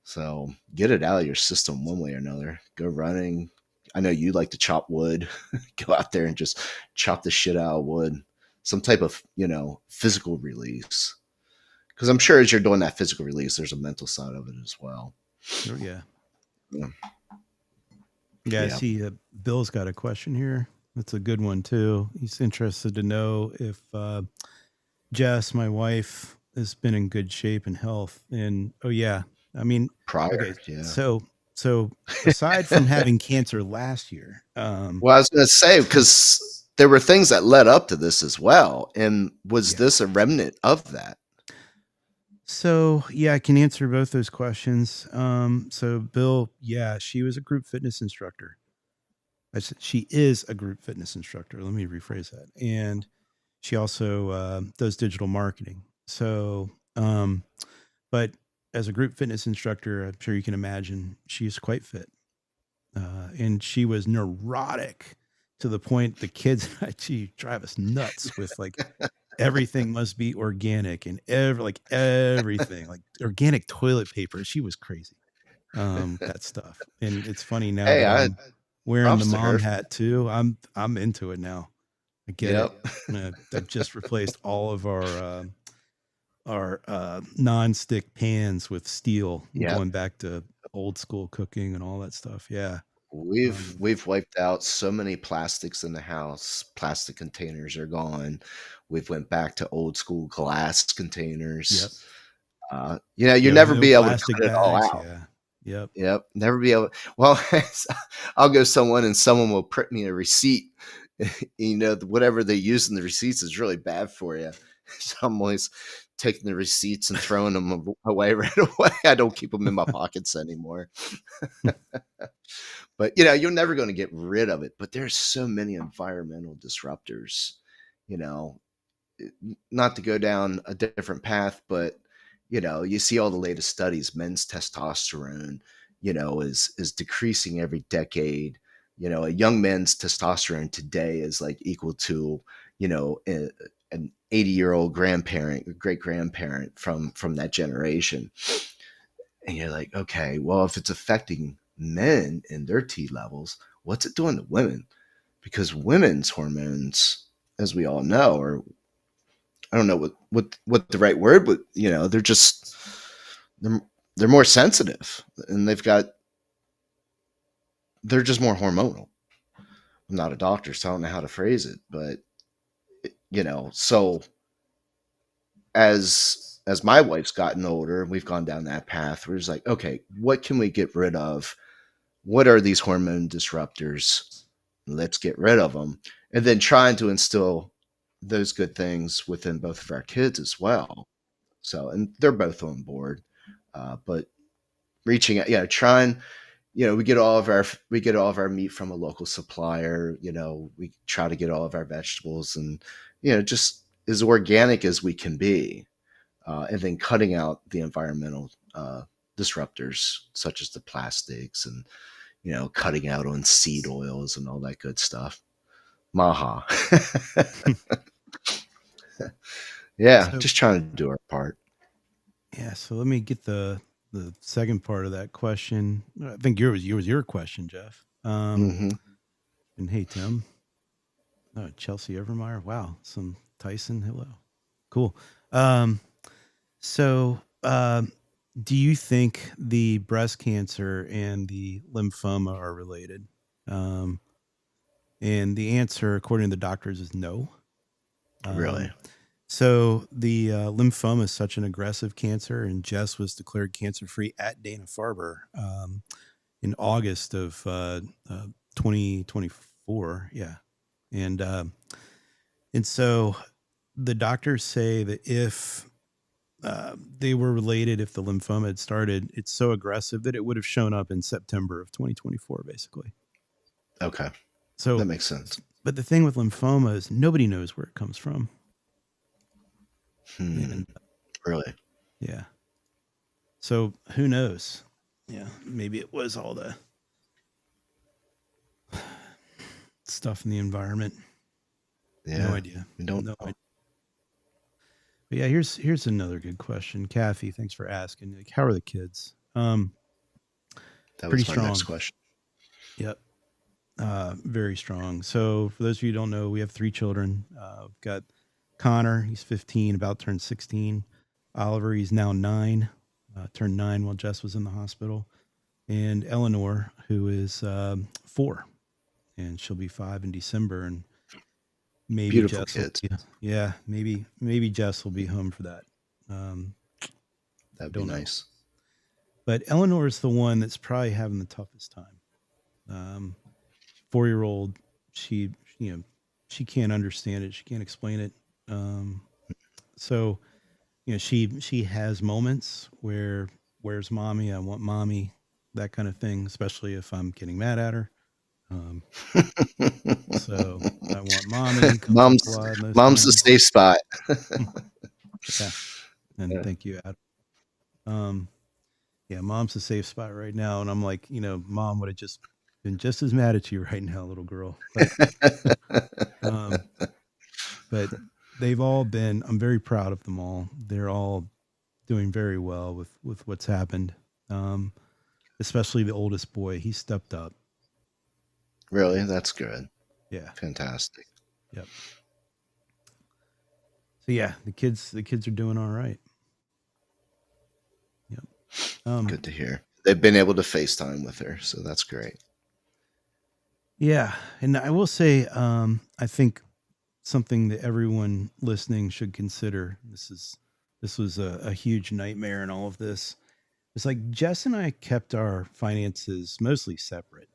So get it out of your system one way or another. Go running. I know you like to chop wood. Go out there and just chop the shit out of wood. Some type of, physical release. Because I'm sure as you're doing that physical release, there's a mental side of it as well. Oh, yeah. Yeah. Yeah, I Yeah. see Bill's got a question here. That's a good one, too. He's interested to know if Jess, my wife, has been in good shape and health. And, oh, yeah. I mean, okay. Prior. Yeah. So aside from having cancer last year, Well, I was going to say, because there were things that led up to this as well. And was yeah. this a remnant of that? So yeah, I can answer both those questions. So Bill, yeah, she was a group fitness instructor. She is a group fitness instructor. Let me rephrase that. And she also does digital marketing. So, but as a group fitness instructor, I'm sure you can imagine she's quite fit. And she was neurotic to the point the kids she drive us nuts with like everything must be organic and everything like organic toilet paper. She was crazy. That stuff. And it's funny now Hey, that I'm wearing the props to her. mom hat too. I'm into it now. I get Yep. it. I've just replaced all of our non-stick pans with steel, Yep. going back to old school cooking and all that stuff. Yeah. We've wiped out so many plastics in the house. Plastic containers are gone. We've went back to old school glass containers. Yep. You'll Yeah, with never no be able to plastic cut it all bags. out. Yeah. Yep. Yep, never be able. Well, I'll go someone and someone will print me a receipt. Whatever they use in the receipts is really bad for you. So I'm always taking the receipts and throwing them away right away. I don't keep them in my pockets anymore. But you're never going to get rid of it. But there's so many environmental disruptors. You know, not to go down a different path, but you see all the latest studies. Men's testosterone, is decreasing every decade. A young man's testosterone today is like equal to an 80-year-old grandparent, great grandparent from that generation. And you're like, okay, well, if it's affecting men and their T levels, what's it doing to women? Because women's hormones, as we all know, are, I don't know what the right word, but they're they're more sensitive, and they're just more hormonal. I'm not a doctor, so I don't know how to phrase it, but so as my wife's gotten older and we've gone down that path, we're just like, okay, what can we get rid of? What are these hormone disruptors? Let's get rid of them. And then trying to instill those good things within both of our kids as well. So, and they're both on board. But reaching out, trying, we get all of our meat from a local supplier. We try to get all of our vegetables, and just as organic as we can be, and then cutting out the environmental disruptors such as the plastics, and cutting out on seed oils and all that good stuff. Maha. Yeah, So just trying to do our part. yeah, so let me get the second part of that question. I think yours was your question, Jeff. Hmm. And hey, Tim. Chelsea Overmeyer. Wow, some Tyson. Hello, cool. Um, so, do you think the breast cancer and the lymphoma are related? Um, and the answer, according to the doctors, is no. Really? Um, so the lymphoma is such an aggressive cancer, and Jess was declared cancer free at Dana Farber in August of 2024. Yeah, and and so the doctors say that if they were related, if the lymphoma had started, it's so aggressive that it would have shown up in September of 2024, basically. Okay, that So, makes sense. but the thing with lymphoma is nobody knows where it comes from. Hmm. And Really? yeah. So who knows? Yeah. Maybe it was all the stuff in the environment. No Yeah, idea. we don't No idea. know. But yeah, here's another good question. Kathy, thanks for asking. Like, how are the kids? That Pretty was my next strong. question. Yep. Very strong. So, for those of you who don't know, we have three children. We've got Connor, he's 15, about turned 16. Oliver, he's now 9, turned 9 while Jess was in the hospital. And Eleanor, who is 4, and she'll be 5 in December. And maybe Beautiful Jess will kids. be, yeah, maybe Jess will be home for that. Um, That'd be don't know. nice. But Eleanor is the one that's probably having the toughest time. 4-year-old, she, you know, she can't understand it. She can't explain it. Um, so, she has moments where, where's mommy? I want mommy, that kind of thing, especially if I'm getting mad at her. Um, so I want mommy comes up a mom's lot most mom's the times. safe spot. Yeah. And Yeah. thank you, Adam. Um, yeah, mom's a safe spot right now. And I'm like, mom would have just been just as mad at you right now, little girl. Um, but they've all been, I'm very proud of them all. They're all doing very well with what's happened. Um, Especially the oldest boy, he stepped up. Really? And That's good. yeah, Fantastic. yep. So yeah, the kids are doing all right. Yep. Good to hear. They've been able to FaceTime with her, so that's great. Yeah, and I will say, I think something that everyone listening should consider. This was a huge nightmare in all of this. It's like Jess and I kept our finances mostly separate.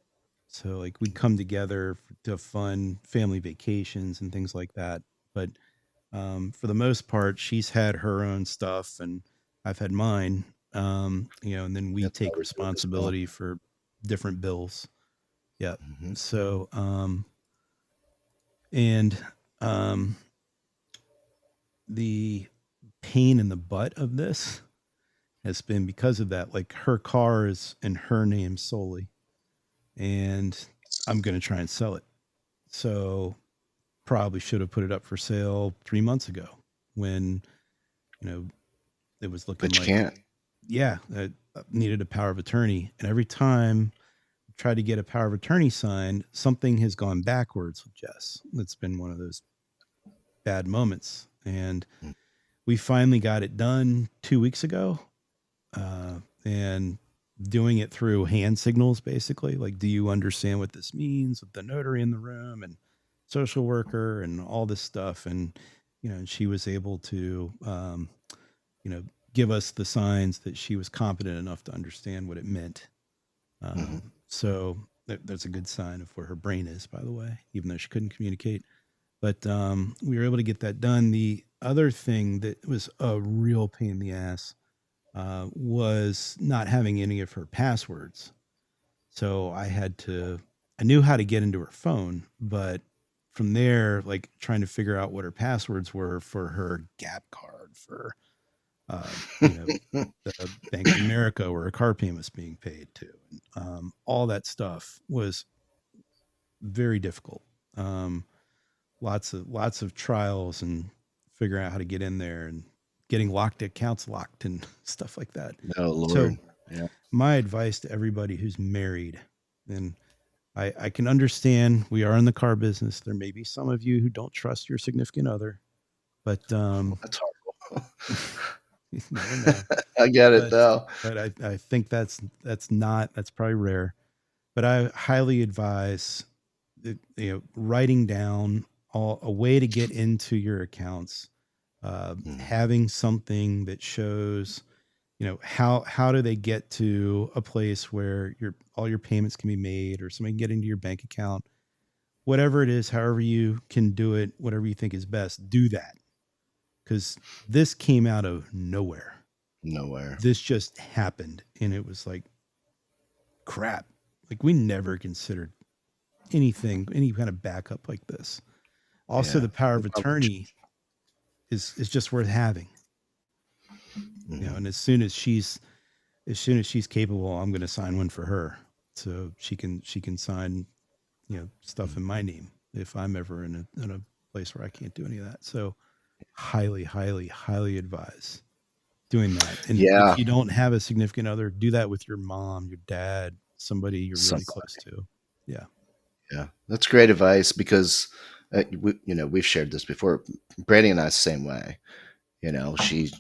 So like we'd come together to fun family vacations and things like that. But for the most part, she's had her own stuff and I've had mine. And then we That's how take we do it as well. responsibility for different bills. Yeah. Hmm. So and um the pain in the butt of this has been because of that. Like her car is in her name solely, and I'm going to try and sell it. So probably should have put it up for sale 3 months ago when, you know, it was looking But you like, can't. yeah, I needed a power of attorney. And every time I tried to get a power of attorney signed, something has gone backwards with Jess. It's been one of those bad moments. And we finally got it done 2 weeks ago. And doing it through hand signals, basically. Like, do you understand what this means with the notary in the room and social worker and all this stuff? And, she was able to, you know, give us the signs that she was competent enough to understand what it meant. Hmm. So that's a good sign of where her brain is, by the way, even though she couldn't communicate. But we were able to get that done. The other thing that was a real pain in the ass was not having any of her passwords. So I knew how to get into her phone, but from there, like trying to figure out what her passwords were for her Gap card, for, you know, the Bank of America where a car payment was being paid to. All that stuff was very difficult. Um, lots of trials and figuring out how to get in there and getting locked accounts locked and stuff like that. Oh So Lord. Yeah. my advice to everybody who's married, and I can understand we are in the car business. There may be some of you who don't trust your significant other, but That's horrible. you never know. I get it But though. I think that's probably rare. But I highly advise writing down a way to get into your accounts, Mm. having something that shows how do they get to a place where all your payments can be made, or somebody can get into your bank account, whatever it is, however you can do it, whatever you think is best, do that, because this came out of nowhere. Nowhere. This just happened, and it was like crap. Like, we never considered any kind of backup like this. Also, Yeah. the power We of probably attorney is just worth having. Mhm. And as soon as she's capable, I'm going to sign one for her, so she can sign stuff in my name if I'm ever in a place where I can't do any of that. So highly, highly, highly advise doing that. And if Yeah. you don't have a significant other, do that with your mom, your dad, somebody you're really close Somebody. to. Yeah. Yeah. That's great advice because we've shared this before. Brady and I the same way.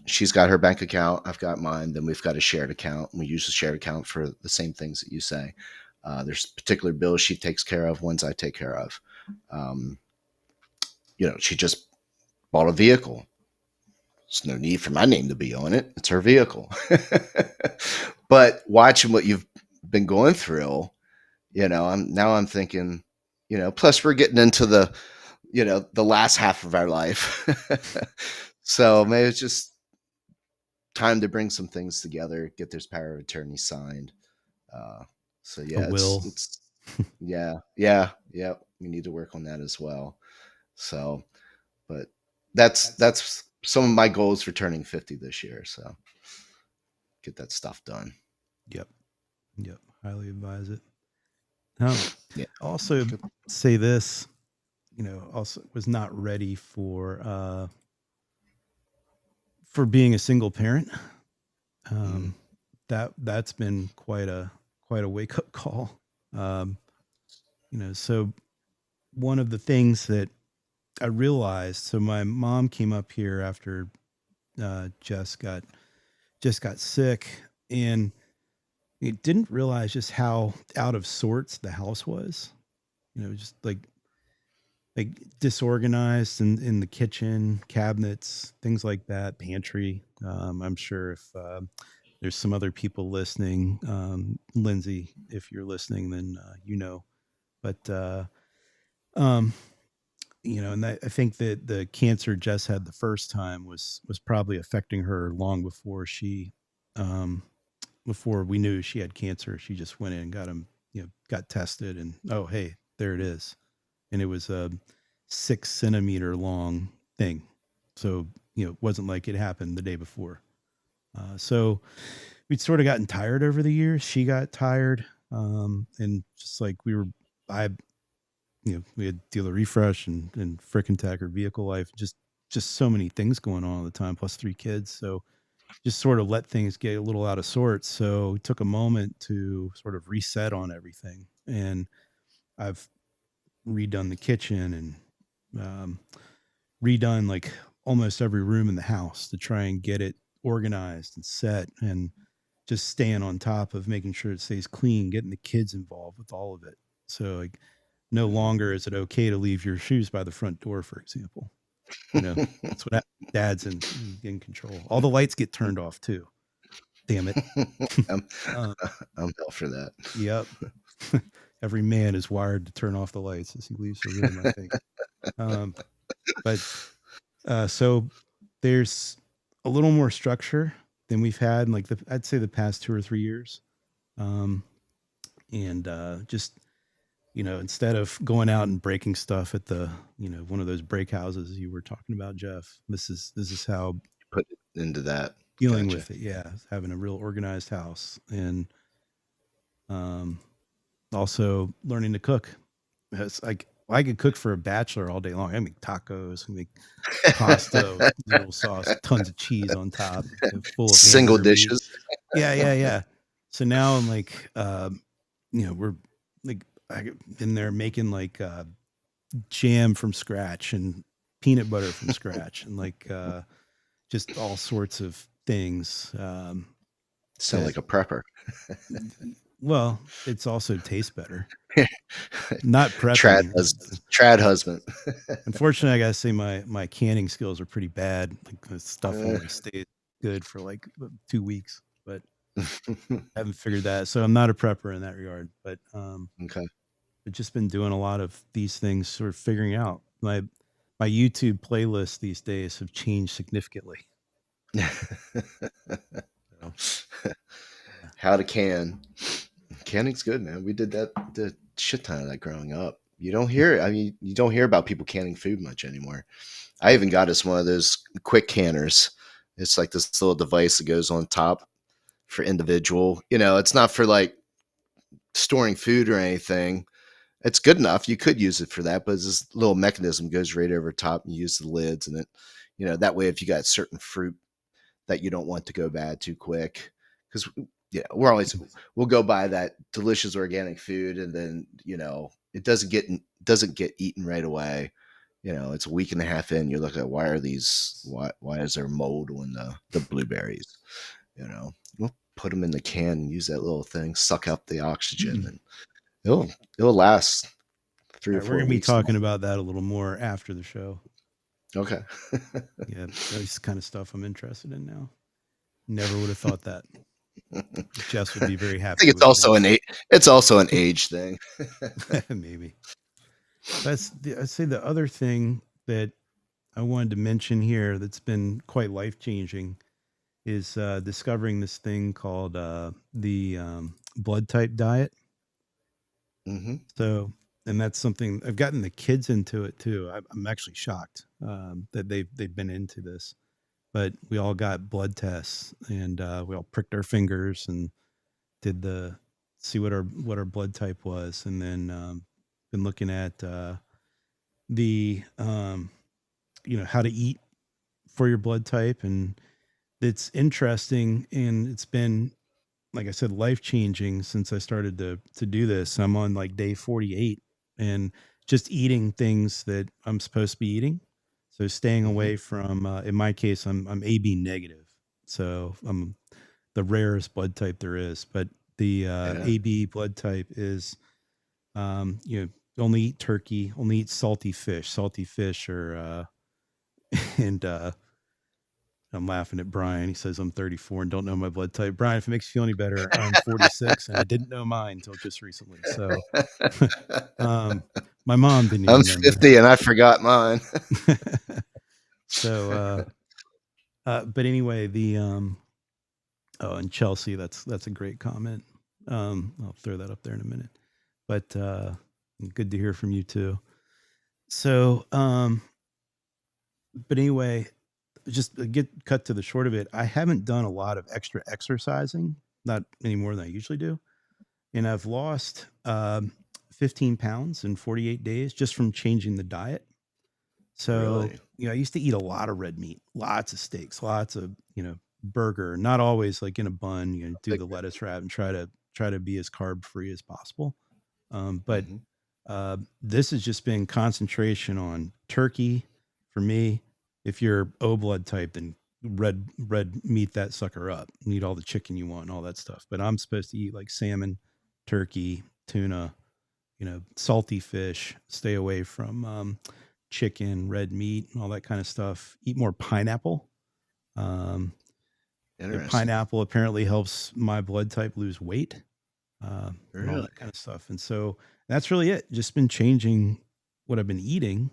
She's got her bank account, I've got mine, then we've got a shared account. We use the shared account for the same things that you say. There's particular bills she takes care of, ones I take care of. Um, she just bought a vehicle. There's no need for my name to be on it. It's her vehicle. But watching what you've been going through, I'm thinking, plus we're getting into the last half of our life. So maybe it's just time to bring some things together, get this power of attorney signed. Uh, so A yeah, will. it's yeah. We need to work on that as well. So, but that's some of my goals for turning 50 this year. So get that stuff done. Yep. Yep. Highly advise it. Um, Yeah. also Good. say this, also was not ready for being a single parent. Mm. Um, that's been quite a wake up call. Um, so one of the things that I realized, so my mom came up here after Jess got sick, and it didn't realize just how out of sorts the house was. Just like disorganized in the kitchen, cabinets, things like that, pantry. I'm sure if there's some other people listening, Lindsay, if you're listening, then But um, and I think that the cancer Jess had the first time was probably affecting her long before um, before we knew she had cancer. She just went in and got tested, and oh, hey, there it is, and it was a 6 centimeter long thing. So it wasn't like it happened the day before. So we'd sort of gotten tired over the years. She got tired, and just like I we had DealerRefresh and frickin' tech or vehicle life, just so many things going on all the time, plus 3 kids. So just sort of let things get a little out of sorts. So we took a moment to sort of reset on everything. And I've redone the kitchen and redone like almost every room in the house to try and get it organized and set, and just staying on top of making sure it stays clean, getting the kids involved with all of it. So like no longer is it okay to leave your shoes by the front door, for example. That's what happens. Dad's in control. All the lights get turned off too. Damn it. I'm, uh, I'm hell for that. yep. Every man is wired to turn off the lights as he leaves the room, I think. But so there's a little more structure. than we've had in like I'd say the past 2 or 3 years. Um, and just instead of going out and breaking stuff at the one of those break houses you were talking about, Jeff, this is how Put it into that. dealing Gotcha. with it. Yeah, having a real organized house, and um, also learning to cook. It's like I could cook for a bachelor all day long. I make tacos, I make pasta, noodle sauce, tons of cheese on top, full of Single hamburger meat. dishes. Yeah, yeah, yeah. So now I'm like, we're like I in there making like jam from scratch and peanut butter from scratch and like just all sorts of things Sound that like a prepper. well, it's also tastes better. Not Trad prepping. husband. Trad husband. Unfortunately, I gotta say my canning skills are pretty bad. Like the stuff only stays good for like 2 weeks, but I haven't figured that. So I'm not a prepper in that regard. But Okay. I've just been doing a lot of these things, sort of figuring out my YouTube playlists these days have changed significantly. So, yeah. How to can. Canning's good, man. We did the shit ton of that growing up. You don't hear it. I mean, you don't hear about people canning food much anymore. I even got us one of those quick canners. It's like this little device that goes on top for individual. It's not for like storing food or anything. It's good enough. You could use it for that, but this little mechanism goes right over top and you use the lids and that way if you got certain fruit that you don't want to go bad too quick. Because we'll go buy that delicious organic food and then, it doesn't get eaten right away. It's a week and a half in, you're looking at why is there mold on the blueberries? We'll put them in the can and use that little thing, suck up the oxygen, and it'll last three All or right, we're four gonna be weeks. talking about that a little more after the show. Okay. Yeah, that's the kind of stuff I'm interested in now. Never would have thought that. Jess would be very I think happy it's with also me. an age thing. Maybe. I'd say the other thing that I wanted to mention here that's been quite life changing is discovering this thing called the blood type diet. Hmm. So, and that's something I've gotten the kids into it too. I'm actually shocked that they've been into this. But we all got blood tests, and we all pricked our fingers and did the see what our blood type was, and then been looking at the how to eat for your blood type, and it's interesting, and it's been like I said, life changing since I started to do this. I'm on like day 48, and just eating things that I'm supposed to be eating. So staying Hmm. away from, in my case, I'm AB negative, so I'm the rarest blood type there is. But the Yeah. AB blood type is, only eat turkey, only eat salty fish. Salty fish are, and I'm laughing at Brian. He says I'm 34 and don't know my blood type. Brian, if it makes you feel any better, I'm 46 and I didn't know mine until just recently. So, um, my mom didn't I'm even know mine. 50 and I forgot mine. So, but anyway, oh, and Chelsea, that's a great comment. I'll throw that up there in a minute, but, good to hear from you too. So, but anyway, just get cut to the short of it. I haven't done a lot of extra exercising, not any more than I usually do. And I've lost 15 pounds in 48 days just from changing the diet. So, Really? I used to eat a lot of red meat, lots of steaks, lots of, burger, not always like in a bun, do Big the fan. lettuce wrap and try to be as carb free as possible. But Mhm. this has just been concentration on turkey for me. If you're O blood type, then red meat that sucker up. You eat all the chicken you want and all that stuff. But I'm supposed to eat like salmon, turkey, tuna, salty fish. Stay away from chicken, red meat, and all that kind of stuff. Eat more pineapple. Um, Interesting. Pineapple apparently helps my blood type lose weight, and all Really? that kind of stuff. And so that's really it. Just been changing what I've been eating,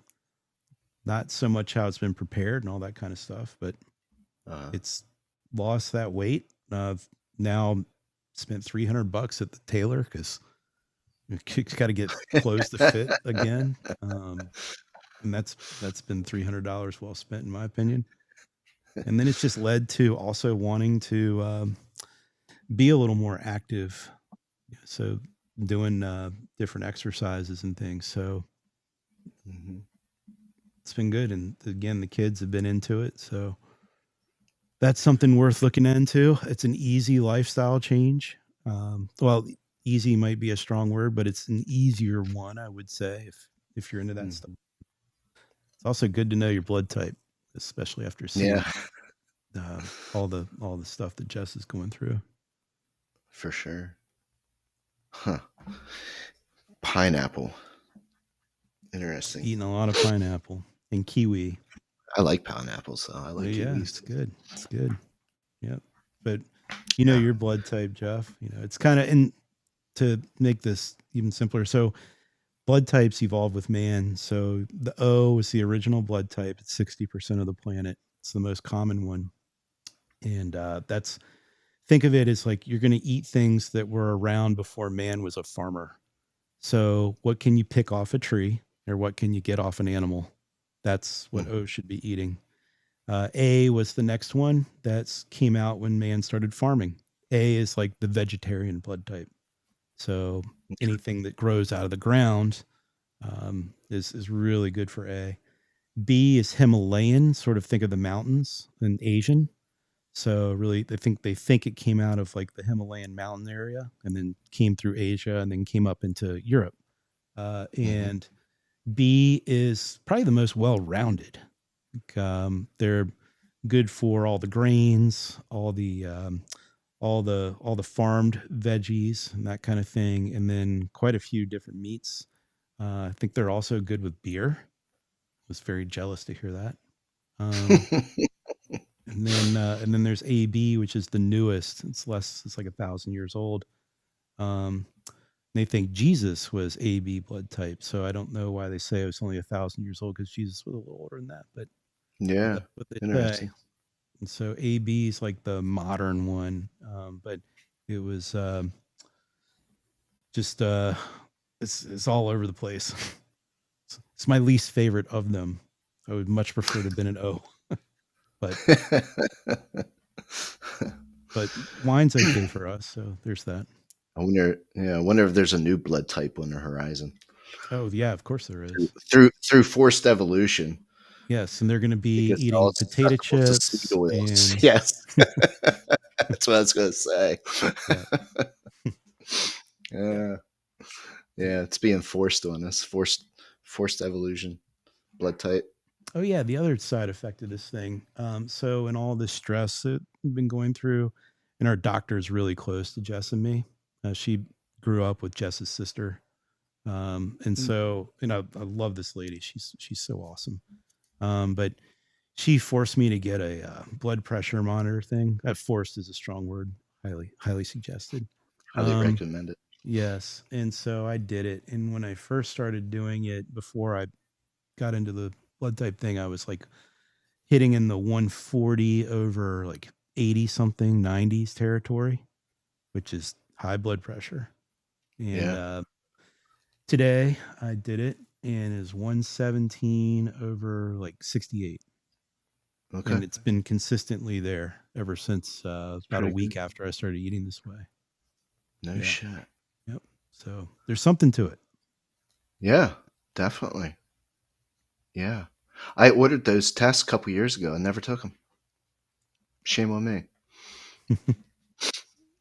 not so much how it's been prepared and all that kind of stuff, but Uh, it's lost that weight. I've now spent $300 at the tailor because it's got to get clothes to fit again. And that's been $300 well spent, in my opinion. And then it's just led to also wanting to be a little more active. So doing different exercises and things. So it's been good. And again, the kids have been into it. So that's something worth looking into. It's an easy lifestyle change. Well, easy might be a strong word, but it's an easier one, I would say, if you're into that stuff. It's also good to know your blood type, especially after seeing all the stuff that Jess is going through. For sure. Huh. Pineapple. Interesting. Eating a lot of pineapple and kiwi. I like pineapples, though. I like kiwis. It's good. It's good. Yep. But you know your blood type, Jeff. You know, it's kind of, and to make this even simpler, so blood types evolved with man. So the O is the original blood type. It's 60% of the planet. It's the most common one. And that's, think of it as like you're going to eat things that were around before man was a farmer. So what can you pick off a tree, or what can you get off an animal? That's what O should be eating. A was the next one that came out when man started farming. A is like the vegetarian blood type. So anything that grows out of the ground is really good for A. B is Himalayan, sort of think of the mountains in Asian. So really, they think it came out of like the Himalayan mountain area and then came through Asia and then came up into Europe. And B is probably the most well-rounded. They're good for all the grains, all the farmed veggies and that kind of thing, and then quite a few different meats. I think they're also good with beer. I was very jealous to hear that. And then there's AB, which is the newest. It's like 1,000 years old. They think Jesus was AB blood type, so I don't know why they say it was only 1,000 years old, because Jesus was a little older than that. But yeah, that's what they interesting. say. And so AB is like the modern one, but it was just it's all over the place. It's my least favorite of them. I would much prefer to have been an O, but wine's okay for us. So there's that. I wonder if there's a new blood type on the horizon. Oh yeah, of course there is. Through forced evolution. Yes, and they're going to be Because they're all eating potato susceptible to seed chips oils. and Yes. That's what I was gonna say. yeah. Yeah. Yeah, it's being forced on us. Forced evolution. Blood type. Oh yeah, the other side effect of this thing. So in all this stress that we've been going through, and our doctor is really close to Jess and me. She grew up with Jess's sister, and so I love this lady. She's so awesome. But she forced me to get a blood pressure monitor thing. Forced is a strong word. Highly suggested. Highly recommend it. Yes, and so I did it. And when I first started doing it, before I got into the blood type thing, I was like hitting in the 140 over like 80 something 90s territory, which is high blood pressure. And today I did it, and is 117 over like 68. Okay. And it's been consistently there ever since about a week after I started eating this way. No shit. Yep. So there's something to it. Yeah, definitely. Yeah. I ordered those tests a couple years ago and never took them. Shame on me.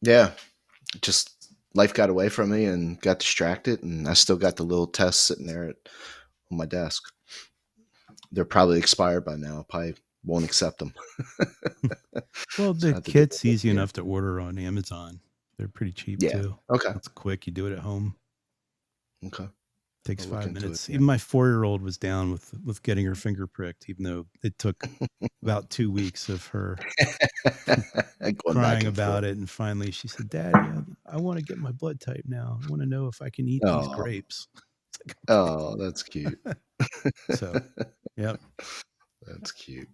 Yeah. Just life got away from me and got distracted, and I still got the little tests sitting there on my desk. They're probably expired by now. Probably won't accept them. Well, So I the have to do kit's that easy again. enough to order on Amazon. They're pretty cheap Yeah. too. Okay. It's quick. You do it at home. Okay. Takes I'll look 5 into minutes. it. Even my 4-year-old was down with getting her finger pricked, even though it took about 2 weeks of her Going crying back and about forth. it. And finally she said, Daddy, I want to get my blood type now. I want to know if I can eat these Oh, grapes. It's like, okay. oh, that's cute. So, yep. That's cute.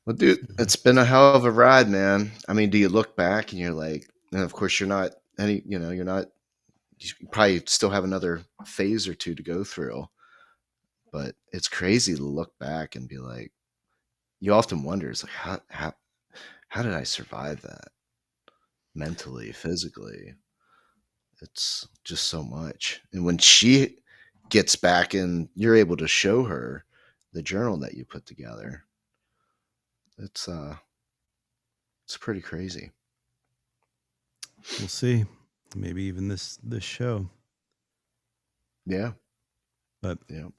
Well, dude, So, it's been a hell of a ride, man. I mean, do you look back and you're like, and of course, you're not any, you're not, you probably still have another phase or two to go through, but it's crazy to look back and be like, you often wonder, it's like, how did I survive that mentally, physically? It's just so much. And when she gets back and you're able to show her the journal that you put together, it's, it's pretty crazy. we'll see. Maybe even this show. Yeah. But Yeah.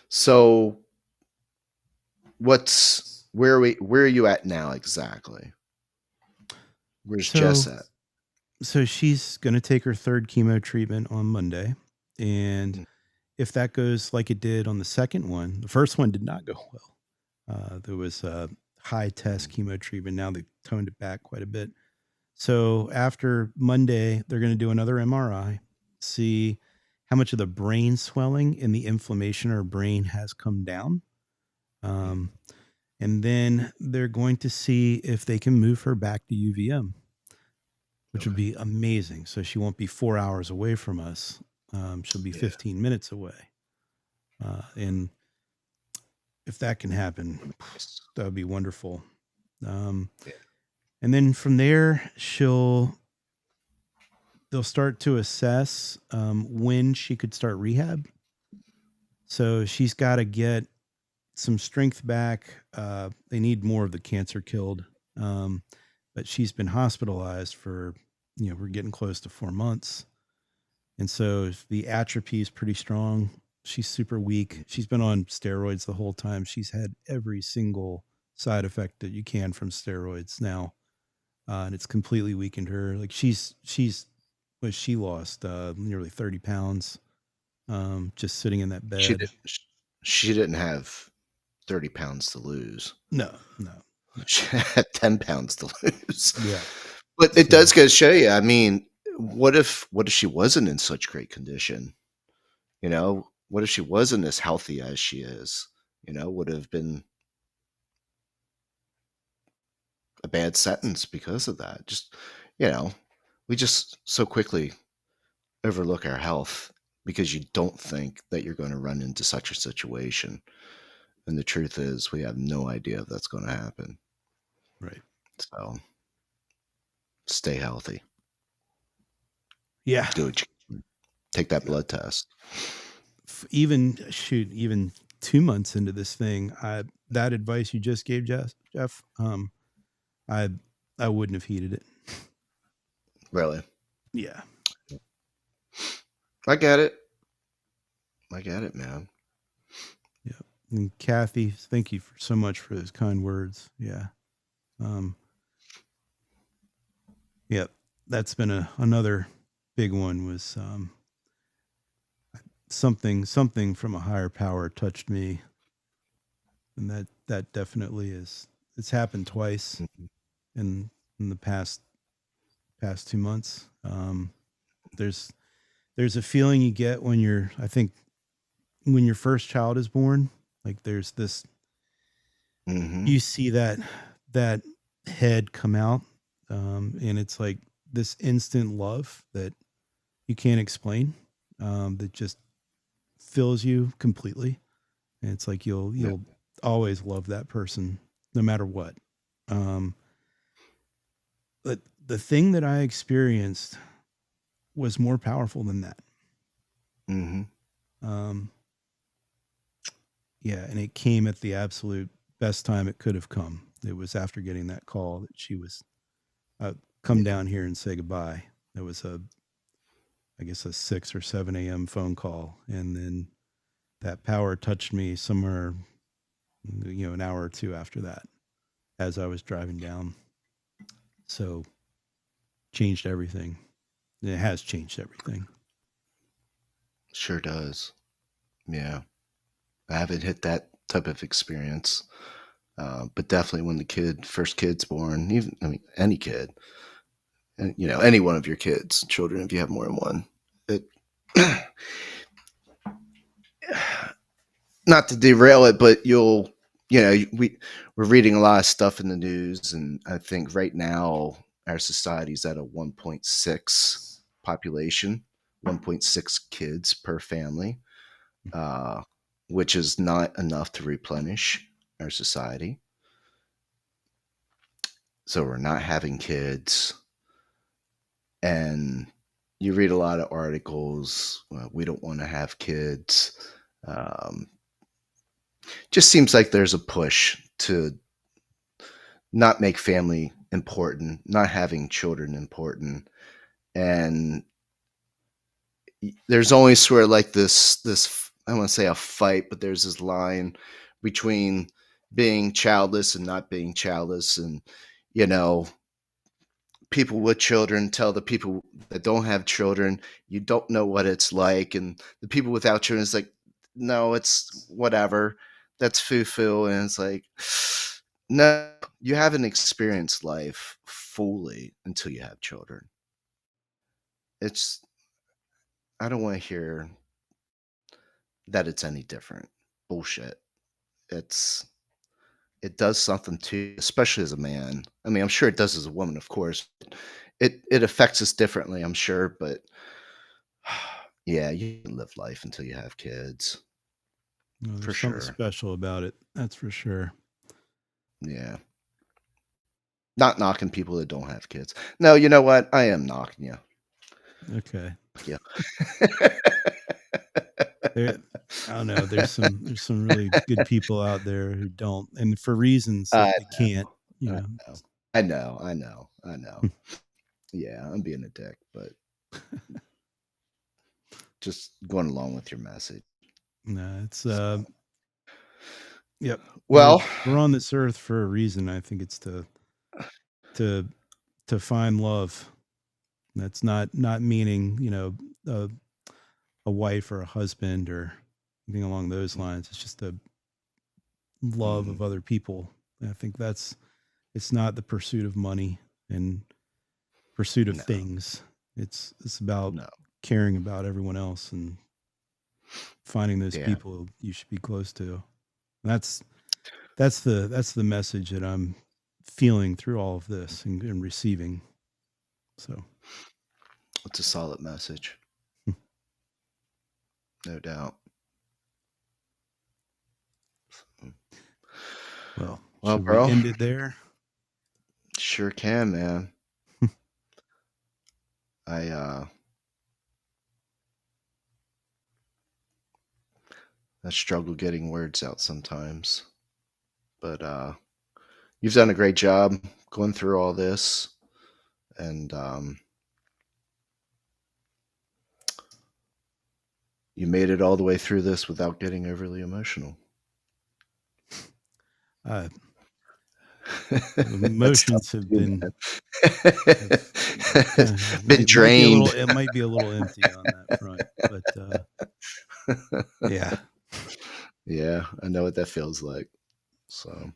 So where are you at now exactly? Where's so Jess at? so she's going to take her third chemo treatment on Monday, and Mm, if that goes like it did on the second one, the first one did not go well. There was a high test mm, chemo treatment. Now they toned it back quite a bit. So after Monday, they're going to do another MRI, see how much of the brain swelling and the inflammation in her brain has come down. mm. Um, and then they're going to see if they can move her back to UVM, which would Okay. be amazing. So she won't be 4 hours away from us. She'll be Yeah. 15 minutes away. And if that can happen, Nice. that would be wonderful. Um, Yeah. and then from there, they'll start to assess when she could start rehab. So she's got to get some strength back. They need more of the cancer killed. Um, but she's been hospitalized for, we're getting close to 4 months. And so the atrophy is pretty strong. She's super weak. She's been on steroids the whole time. She's had every single side effect that you can from steroids now. And it's completely weakened her. Like she lost nearly 30 pounds just sitting in that She bed. did she didn't have 30 pounds to lose. No, no, no. She had 10 pounds to lose. Yeah. But it does So go to show you, I mean, what if she wasn't in such great condition? You know, what if she wasn't as healthy as she is? Would have been a bad sentence because of that. Just, you know, we just so quickly overlook our health because you don't think that you're going to run into such a situation. And the truth is, we have no idea if that's going to happen. right. So stay healthy. Yeah. Do what you can. Take that blood test. Even 2 months into this thing, that advice you just gave Jeff, I I wouldn't have heeded it. Really. Yeah. I get it. I get it, man. Yeah. And Kathy, thank you so much for those kind words. Yeah. Um, yeah. That's been another big one was something from a higher power touched me, and that definitely is. It's happened twice Mhm. in the past 2 months. There's there's a feeling you get when I think when your first child is born, like there's this, Mhm. you see that head come out, and it's like this instant love that you can't explain, that just fills you completely, and it's like Yeah. you'll always love that person no matter what. Um, but the thing that I experienced was more powerful than that. Mhm. Um, yeah, and it came at the absolute best time it could have come. It was after getting that call that she was come Yeah. down here and say goodbye. It was I guess a 6 or 7 a.m. phone call, and then that power touched me somewhere, an hour or two after that, as I was driving down. So changed everything. It has changed everything. Sure does. Yeah. I haven't hit that type of experience. But definitely when the first kid's born, even, I mean, any kid, and any one of your kids, children, if you have more than one, it, not to derail it, but you'll we're reading a lot of stuff in the news, and I think right now our society's at a 1.6 population, 1.6 kids per family, uh, which is not enough to replenish our society. So we're not having kids, and you read a lot of articles. We don't want to have kids. Um, just seems like there's a push to not make family important, not having children important, and there's always sort of like this I don't want to say a fight, but there's this line between being childless and not being childless, and you know people with children tell the people that don't have children, you don't know what it's like, and the people without children is like, no, it's whatever, that's foo-foo, and it's like, no, you haven't experienced life fully until you have children. It's I don't want to hear that it's any different. Bullshit. It's it does something to you, especially as a man. I mean, I'm sure it does as a woman, of course. It affects us differently, I'm sure, but yeah, you can live life until you have kids, No, for there's something sure. special about it. That's for sure. Yeah. Not knocking people that don't have kids. No, you know what? I am knocking you. Okay. Yeah. There, I don't know. There's some really good people out there who don't, and for reasons that I they can't. You I know. know. I know. I know. I know. Yeah, I'm being a dick, but just going along with your message. No, it's So, yep. well, We're on this earth for a reason. I think it's to to find love. That's not meaning a, a wife or a husband or anything along those lines. It's just a love mhm, of other people. And I think it's not the pursuit of money and pursuit of no, things. It's about no, caring about everyone else and finding those yeah, people you should be close to. And that's the message that I'm feeling through all of this and receiving. So, it's a solid message, no doubt. well, Well, should we bro, end it there? sure can, man. I I struggle getting words out sometimes, but you've done a great job going through all this, and you made it all the way through this without getting overly emotional. Uh, That's tough emotions have to do, been have man. kind of Been might be a drained. little it might be a little empty on that front, but yeah. Yeah, I know what that feels like. So, all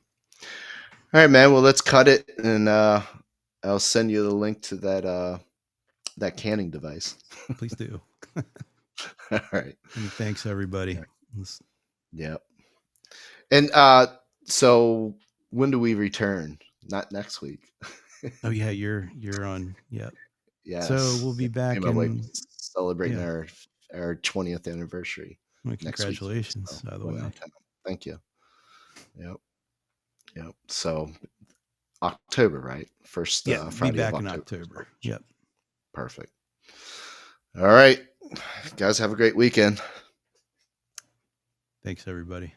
right, man. Well, let's cut it, and I'll send you the link to that canning device. Please do. All right. And thanks everybody. Yeah. Yep. And so when do we return? Not next week. Oh yeah, you're on. Yep. So we'll Yes. be Me and back my wife in. celebrating Yeah. our 20th anniversary Well, next weekend. congratulations, So by the going way. out of town. Thank you. Yep. Yep. So October, right? First Yeah, be Friday of back in October. October. Yep. Perfect. All right. Guys, have a great weekend. Thanks everybody.